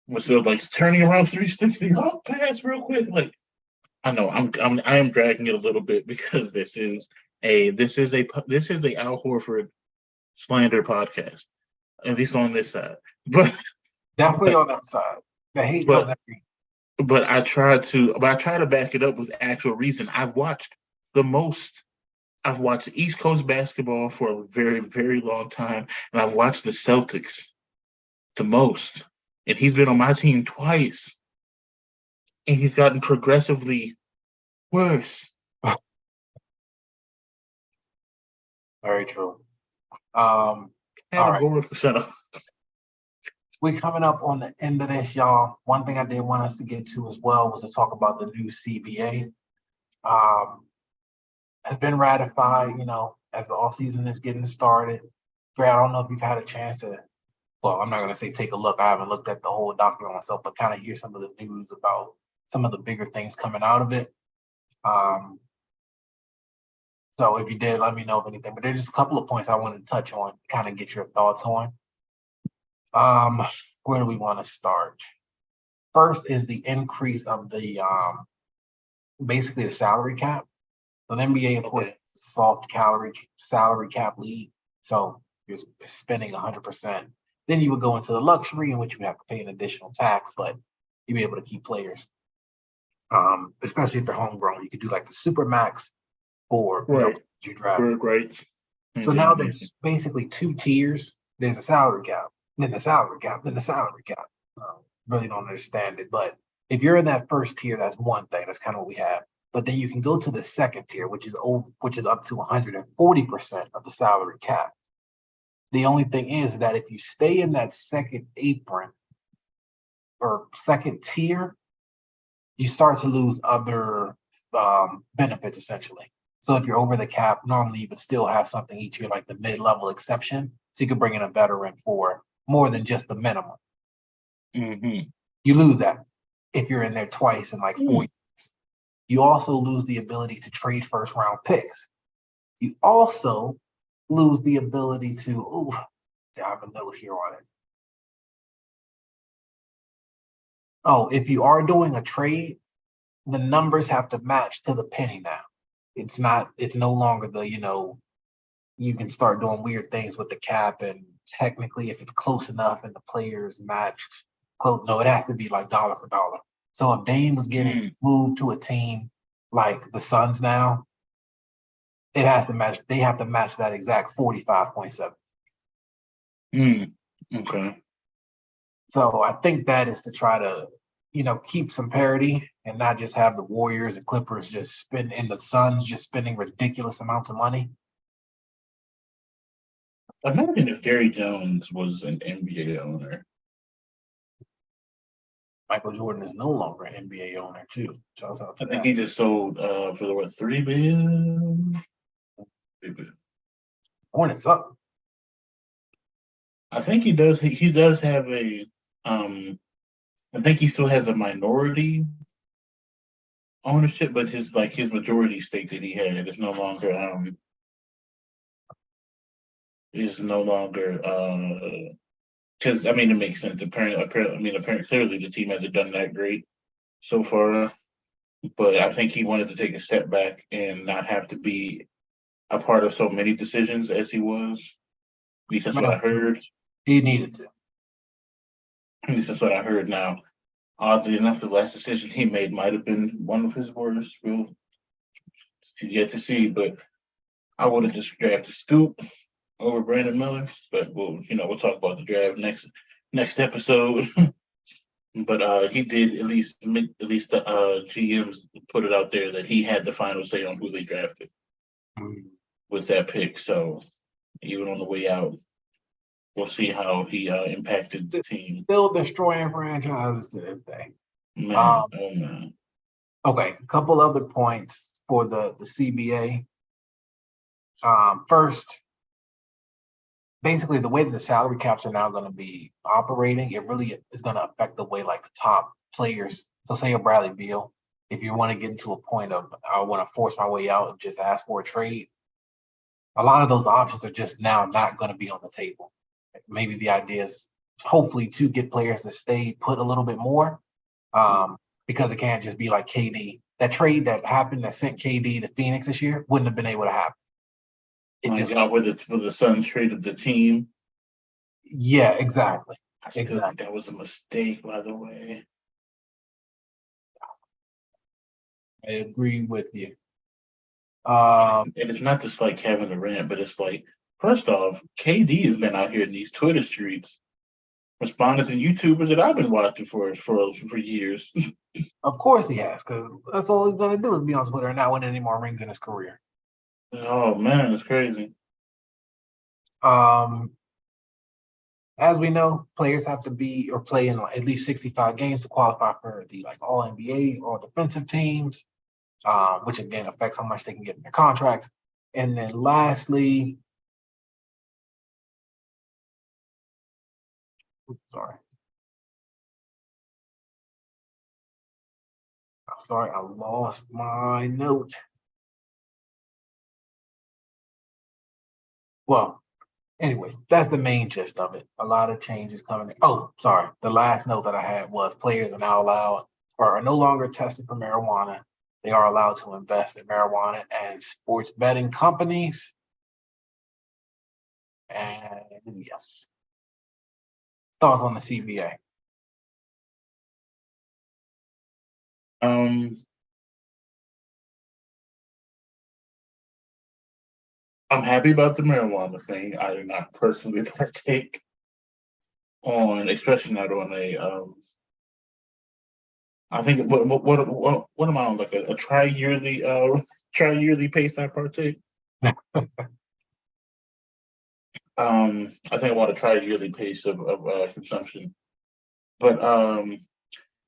Speaker 2: instead of like turning around 360, pass real quick. Like, I know I am dragging it a little bit because this is a Al Horford slander podcast, at least on this side. But
Speaker 1: definitely on that side. The hate comes every.
Speaker 2: But I try to back it up with actual reason. I've watched East Coast basketball for a very, very long time, and I've watched the Celtics the most. And he's been on my team twice, and he's gotten progressively worse.
Speaker 1: Very true. We're coming up on the end of this, y'all. One thing I did want us to get to as well was to talk about the new CBA. Has been ratified, as the offseason is getting started. Dre, I don't know if you've had a chance to, well, I'm not going to say take a look. I haven't looked at the whole document myself, but kind of hear some of the news about some of the bigger things coming out of it. So if you did, let me know if anything. But there's just a couple of points I wanted to touch on, kind of get your thoughts on. Where do we want to start? First is the increase of the basically the salary cap. So the NBA, of course, soft salary cap league. So you're spending 100%. Then you would go into the luxury in which you have to pay an additional tax, but you'd be able to keep players. Especially if they're homegrown. You could do like the super max or you draft.
Speaker 2: Right.
Speaker 1: So now there's basically 2 tiers. There's a salary cap, then the salary cap, then the salary cap. Really don't understand it, but if you're in that first tier, that's one thing. That's kind of what we have. But then you can go to the second tier, which is up to 140% of the salary cap. The only thing is that if you stay in that second apron or second tier, you start to lose other benefits essentially. So if you're over the cap, normally you would still have something each year like the mid-level exception. So you could bring in a veteran for more than just the minimum.
Speaker 2: Mm-hmm.
Speaker 1: You lose that if you're in there twice in like 4 years. You also lose the ability to trade first-round picks. You also lose the ability to, I have a note here on it. Oh, if you are doing a trade, the numbers have to match to the penny now. It's no longer the, you can start doing weird things with the cap, and technically if it's close enough and the players matched close, no, it has to be like dollar for dollar. So if Dame was getting moved to a team like the Suns now, it has to match, they have to match that exact 45.7.
Speaker 2: Okay.
Speaker 1: So I think that is to try to, keep some parity and not just have the Warriors and Clippers just spend, and the Suns just spending ridiculous amounts of money.
Speaker 2: Imagine if Jerry Jones was an NBA owner.
Speaker 1: Michael Jordan is no longer an NBA owner too. Shout out to
Speaker 2: I think
Speaker 1: that.
Speaker 2: he just sold for what, $3 billion?
Speaker 1: Hornets up.
Speaker 2: I think he does. He does have a. I think he still has a minority ownership, but his majority stake that he had is no longer because I mean it makes sense. Apparently, clearly the team hasn't done that great so far, but I think he wanted to take a step back and not have to be a part of so many decisions as he was. At least that's what I heard.
Speaker 1: He needed to.
Speaker 2: At least that's what I heard. Now, oddly enough, the last decision he made might have been one of his worst. We'll yet to see, but I would have just drafted Scoop over Brandon Miller. But we'll talk about the draft next episode. But he did at least the GMs put it out there that he had the final say on who they drafted with that pick. So even on the way out, we'll see how he impacted the team.
Speaker 1: Still destroying franchises to this day.
Speaker 2: Man,
Speaker 1: Okay, a couple other points for the CBA. First, basically the way that the salary caps are now going to be operating, it really is going to affect the way like the top players. So say a Bradley Beal, if you want to get into a point of I want to force my way out and just ask for a trade, a lot of those options are just now not going to be on the table. Maybe the idea is hopefully to get players to stay put a little bit more, because it can't just be like KD. That trade that happened that sent KD to Phoenix this year wouldn't have been able to happen.
Speaker 2: where the Suns traded the team.
Speaker 1: Yeah, exactly.
Speaker 2: I still think that was a mistake, by the way.
Speaker 1: I agree with you.
Speaker 2: And it's not just like Kevin Durant, but it's like, first off, KD has been out here in these Twitter streets responding to YouTubers that I've been watching for years.
Speaker 1: Of course he has, because that's all he's going to do is be on Twitter and not win any more rings in his career.
Speaker 2: Oh, man, it's crazy.
Speaker 1: As we know, players have to be or play in at least 65 games to qualify for the all NBA, all defensive teams, which again affects how much they can get in their contracts. And then lastly, sorry, I lost my note. Well, anyways, that's the main gist of it. A lot of changes coming. Oh, sorry. The last note that I had was players are now allowed or are no longer tested for marijuana. They are allowed to invest in marijuana and sports betting companies. And yes. Thoughts on the CBA?
Speaker 2: I'm happy about the marijuana thing. I do not personally partake on, especially not on a. I think what am I on, like a tri-yearly pace I partake? I think I want to try a yearly pace of consumption, but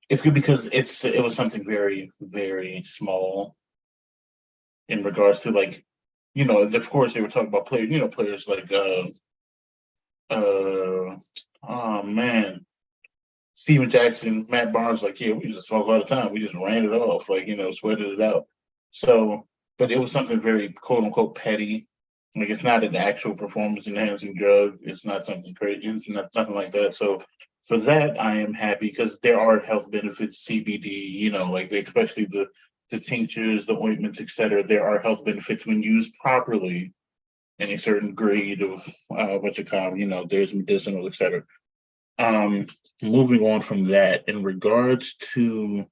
Speaker 2: it's good because it was something very, very small in regards to, like, of course they were talking about players like oh man, Steven Jackson, Matt Barnes, like, yeah, we used to smoke all the time. We just ran it off, like, sweated it out. So, but it was something very quote unquote petty. Like, it's not an actual performance enhancing drug. It's not something crazy. It's nothing like that. So, for that, I am happy because there are health benefits, CBD, like especially the tinctures, the ointments, etc. There are health benefits when used properly in a certain grade of there's medicinal, etc. Moving on from that, in regards to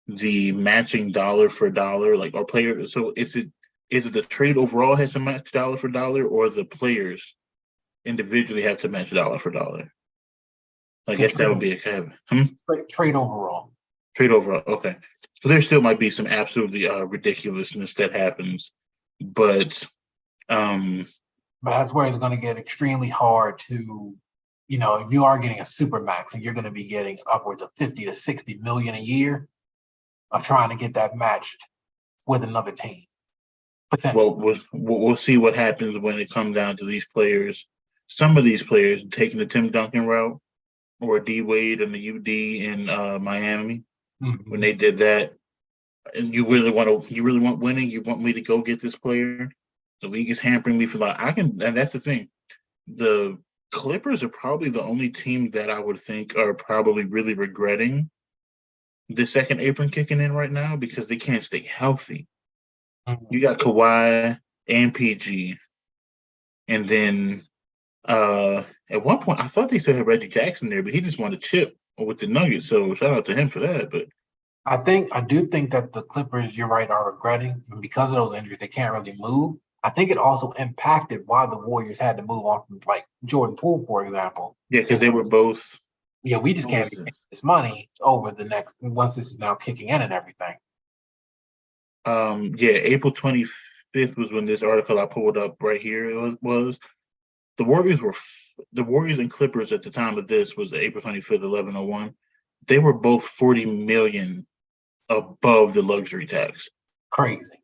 Speaker 2: the matching dollar for dollar, like our player. So is it the trade overall has to match dollar for dollar, or the players individually have to match dollar for dollar? I guess that would be a caveat.
Speaker 1: Trade overall.
Speaker 2: Trade overall. Okay. So there still might be some absolutely ridiculousness that happens, but
Speaker 1: But that's where it's going to get extremely hard to, if you are getting a super max and you're going to be getting upwards of 50 to 60 million a year of trying to get that matched with another team. Potentially.
Speaker 2: Well, we'll see what happens when it comes down to these players. Some of these players taking the Tim Duncan route, or D Wade and the UD in Miami, when they did that. And you really want winning. You want me to go get this player. The league is hampering me for and that's the thing. The Clippers are probably the only team that I would think are probably really regretting the second apron kicking in right now because they can't stay healthy. You got Kawhi and PG, and then at one point I thought they still had Reggie Jackson there, but he just wanted to chip with the Nuggets. So shout out to him for that. But
Speaker 1: I do think that the Clippers, you're right, are regretting, and because of those injuries, they can't really move. I think it also impacted why the Warriors had to move on from like Jordan Poole, for example.
Speaker 2: Yeah, because they were both.
Speaker 1: Yeah, we just can't be paying this money over the next once this is now kicking in and everything.
Speaker 2: April 25th was when this article I pulled up right here was the Warriors and Clippers at the time of this was April 25th, 11/01. They were both 40 million above the luxury tax.
Speaker 1: Crazy.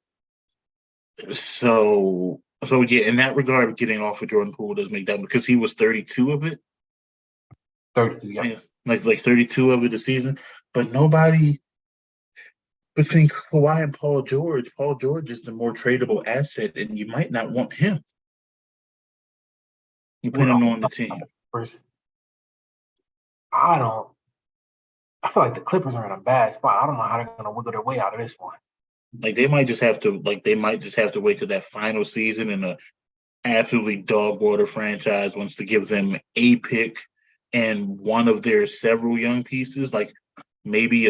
Speaker 2: So yeah, in that regard, getting off of Jordan Poole does make that because he was 32 of it.
Speaker 1: 32, yeah.
Speaker 2: Like 32 of it a season. But nobody between Kawhi and Paul George is the more tradable asset, and you might not want him. Depending on the team.
Speaker 1: I feel like the Clippers are in a bad spot. I don't know how they're gonna wiggle their way out of this one.
Speaker 2: Like they might just have to wait till that final season and a absolutely dog water franchise wants to give them a pick and one of their several young pieces. Like maybe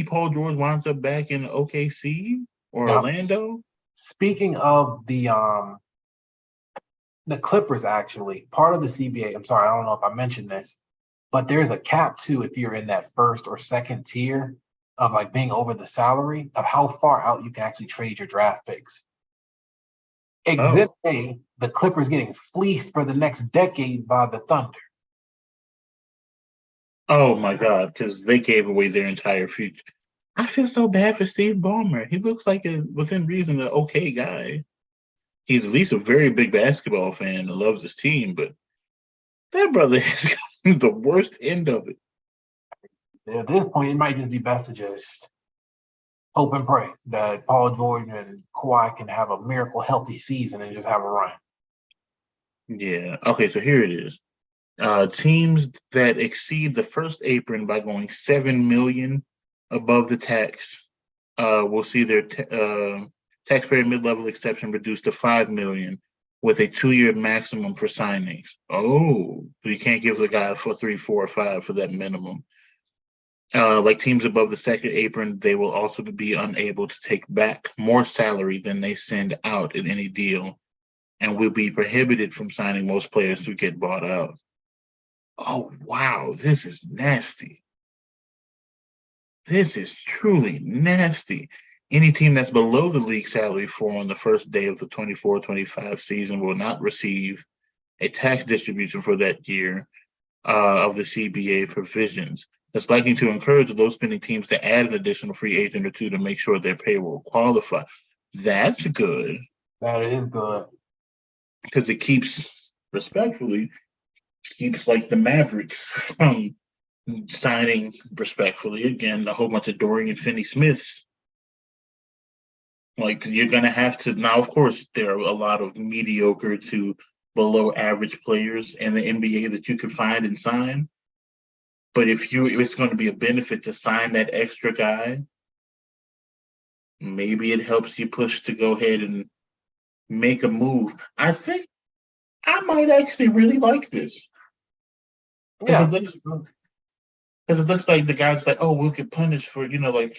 Speaker 2: Paul George winds up back in OKC or Orlando.
Speaker 1: Speaking of the Clippers, actually, part of the CBA, I'm sorry, I don't know if I mentioned this, but there's a cap too if you're in that first or second tier of like being over the salary of how far out you can actually trade your draft picks. Exhibit A, the Clippers getting fleeced for the next decade by the Thunder.
Speaker 2: Oh my God, because they gave away their entire future. I feel so bad for Steve Ballmer. He looks like within reason, an okay guy. He's at least a very big basketball fan and loves his team, but that brother has gotten the worst end of it.
Speaker 1: At this point, it might just be best to just hope and pray that Paul George and Kawhi can have a miracle healthy season and just have a run.
Speaker 2: Yeah. Okay, so here it is. Teams that exceed the first apron by going 7 million above the tax will see their taxpayer mid-level exception reduced to 5 million with a 2-year maximum for signings. Oh, so you can't give the guy for 3, 4, or 5 for that minimum. Like teams above the second apron, they will also be unable to take back more salary than they send out in any deal and will be prohibited from signing most players who get bought out. Oh, wow, this is nasty. This is truly nasty. Any team that's below the league salary floor on the first day of the 24-25 season will not receive a tax distribution for that year of the CBA provisions. That's likely to encourage low spending teams to add an additional free agent or two to make sure their payroll qualify. That's good.
Speaker 1: That is good.
Speaker 2: Because it keeps like the Mavericks from signing respectfully again a whole bunch of Dorian Finney-Smiths. Like you're gonna have to now. Of course, there are a lot of mediocre to below average players in the NBA that you can find and sign. But if it's going to be a benefit to sign that extra guy, maybe it helps you push to go ahead and make a move. I think I might actually really like this. Because it looks like the guy's like, oh, we'll get punished for, like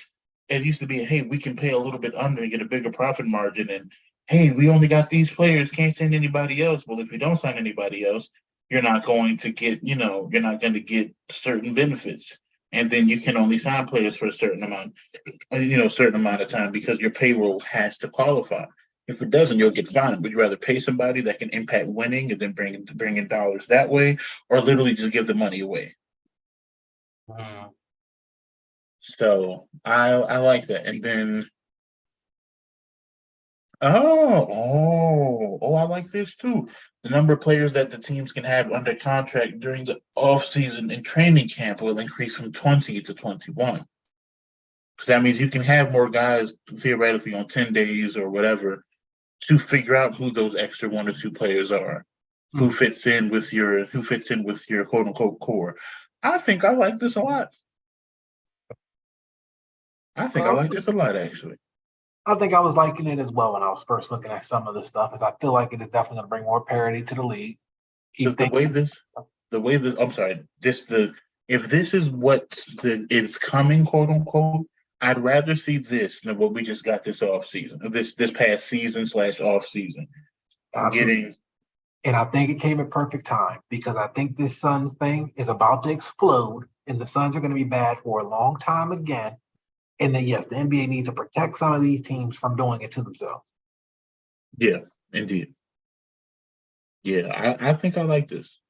Speaker 2: it used to be, hey, we can pay a little bit under and get a bigger profit margin. And hey, we only got these players, can't sign anybody else. Well, if you don't sign anybody else, you're not going to get, you're not going to get certain benefits. And then you can only sign players for a certain amount, certain amount of time because your payroll has to qualify. If it doesn't, you'll get fined. Would you rather pay somebody that can impact winning and then bring in dollars that way, or literally just give the money away? So I like that. And then I like this too. The number of players that the teams can have under contract during the offseason and training camp will increase from 20 to 21. So that means you can have more guys theoretically on 10 days or whatever to figure out who those extra one or two players are, who fits in with your quote unquote core. I think I like this a lot. I think I like this a lot, actually.
Speaker 1: I think I was liking it as well when I was first looking at some of this stuff, as I feel like it is definitely going to bring more parity to the league.
Speaker 2: If this is what is coming, quote unquote, I'd rather see this than what we just got this off season, this past season / off season.
Speaker 1: And I think it came at perfect time because I think this Suns thing is about to explode, and the Suns are going to be bad for a long time again. And then, yes, the NBA needs to protect some of these teams from doing it to themselves.
Speaker 2: Yeah, indeed. Yeah, I think I like this.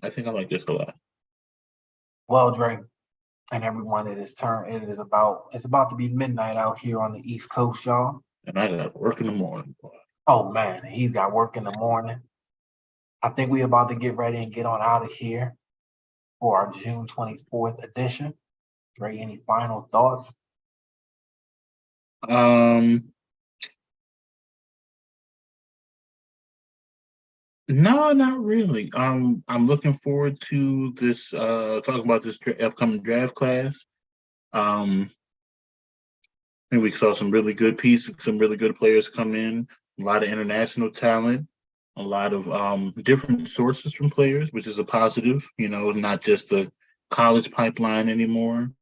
Speaker 2: I think I like this a lot.
Speaker 1: Well, Dre, and everyone, it's about to be midnight out here on the East Coast, y'all.
Speaker 2: And I got work in the morning.
Speaker 1: Oh man, he's got work in the morning. I think we're about to get ready and get on out of here for our June 24th edition. Dre, any final thoughts?
Speaker 2: No, not really. I'm looking forward to this talking about this upcoming draft class. And we saw some really good pieces, some really good players come in, a lot of international talent, a lot of different sources from players, which is a positive, not just the college pipeline anymore.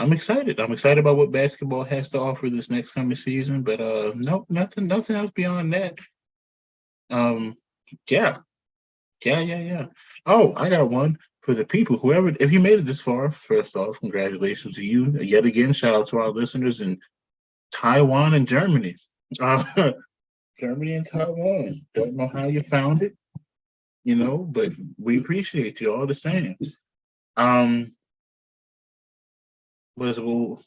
Speaker 2: I'm excited. I'm excited about what basketball has to offer this next coming season, but nope, nothing else beyond that. Yeah. Oh, I got one for the people. If you made it this far, first off, congratulations to you. Yet again, shout out to our listeners in Taiwan and Germany. Germany and Taiwan. Don't know how you found it, but we appreciate you all the same. What's a little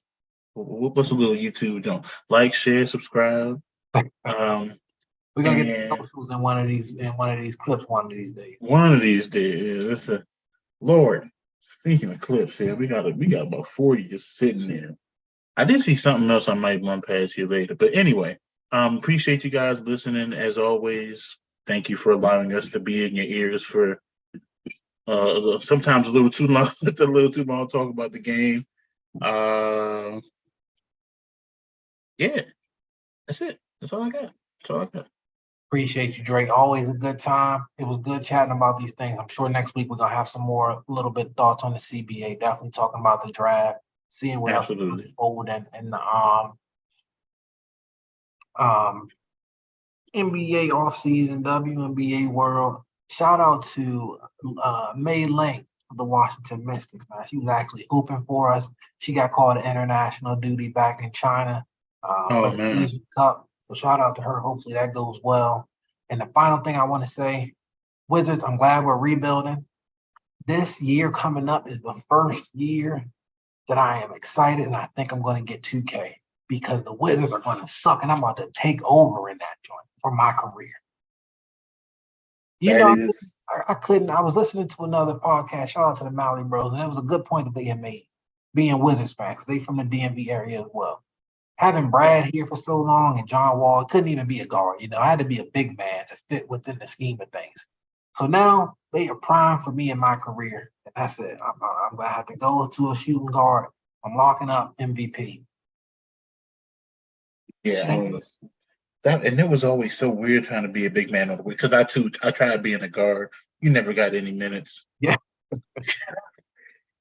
Speaker 2: YouTube don't like, share, subscribe.
Speaker 1: We're gonna get socials in one of these clips one of these days.
Speaker 2: One of these days. Lord. Speaking of clips here, we got about 40 just sitting there. I did see something else I might run past you later. But anyway, appreciate you guys listening as always. Thank you for allowing us to be in your ears for sometimes a little too long to talk about the game. Yeah, that's it. That's all I got.
Speaker 1: Appreciate you, Drake. Always a good time. It was good chatting about these things. I'm sure next week we're gonna have some more little bit thoughts on the CBA. Definitely talking about the draft, seeing what else is old and the NBA offseason, WNBA world. Shout out to May Lane of the Washington Mystics, man. She was actually hooping for us. She got called to international duty back in China for the Asian Cup. So shout out to her. Hopefully that goes well. And the final thing I want to say, Wizards, I'm glad we're rebuilding. This year coming up is the first year that I am excited, and I think I'm going to get 2K because the Wizards are going to suck, and I'm about to take over in that joint for my career. You
Speaker 2: That
Speaker 1: know,
Speaker 2: is,
Speaker 1: I couldn't. I was listening to another podcast. Shout out to the Malley Bros, and it was a good point that they had made. Being Wizards fans, 'cause they from the DMV area as well. Having Brad here for so long and John Wall, it couldn't even be a guard. You know, I had to be a big man to fit within the scheme of things. So now they are prime for me in my career, and that's it. I'm gonna have to go to a shooting guard. I'm locking up MVP.
Speaker 2: yeah. That and it was always so weird trying to be a big man on the wing because I tried being a guard. You never got any minutes.
Speaker 1: Yeah.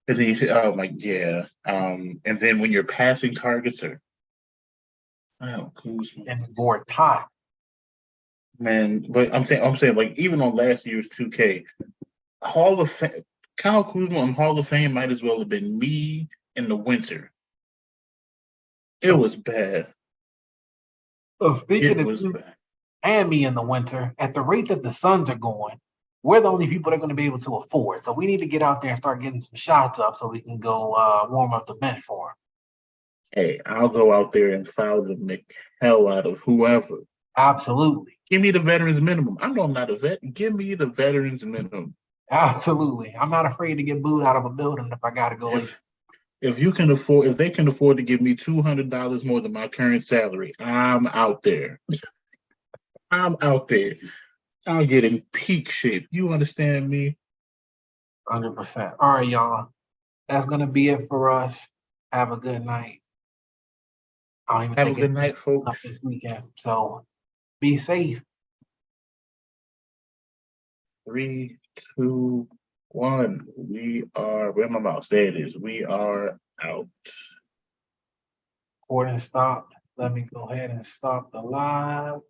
Speaker 2: And then oh my yeah. And then when you're passing targets or Kuzma.
Speaker 1: And for time.
Speaker 2: Man, but I'm saying like even on last year's 2K, Hall of Fame, Kyle Kuzma on Hall of Fame might as well have been me in the winter. It was bad.
Speaker 1: So speaking
Speaker 2: It
Speaker 1: of
Speaker 2: was
Speaker 1: you
Speaker 2: bad.
Speaker 1: and me in the winter, at the rate that the Suns are going, we're the only people that are going to be able to afford. So we need to get out there and start getting some shots up so we can go warm up the bench for them.
Speaker 2: Hey, I'll go out there and foul the hell out of whoever.
Speaker 1: Absolutely.
Speaker 2: Give me the veterans minimum. I know I'm not a vet. Give me the veterans minimum.
Speaker 1: Absolutely. I'm not afraid to get booed out of a building if I got to go in.
Speaker 2: If they can afford to give me $200 more than my current salary, I'm out there. I'm out there. I'll get in peak shape. You understand me?
Speaker 1: 100%. All right, y'all. That's going to be it for us. Have a good night. I don't even
Speaker 2: Have a
Speaker 1: think
Speaker 2: good night,
Speaker 1: up
Speaker 2: folks.
Speaker 1: this weekend. So be safe.
Speaker 2: 3, 2, 1. We are, where my mouse? There it is. We are out.
Speaker 1: Recording stopped. Let me go ahead and stop the live.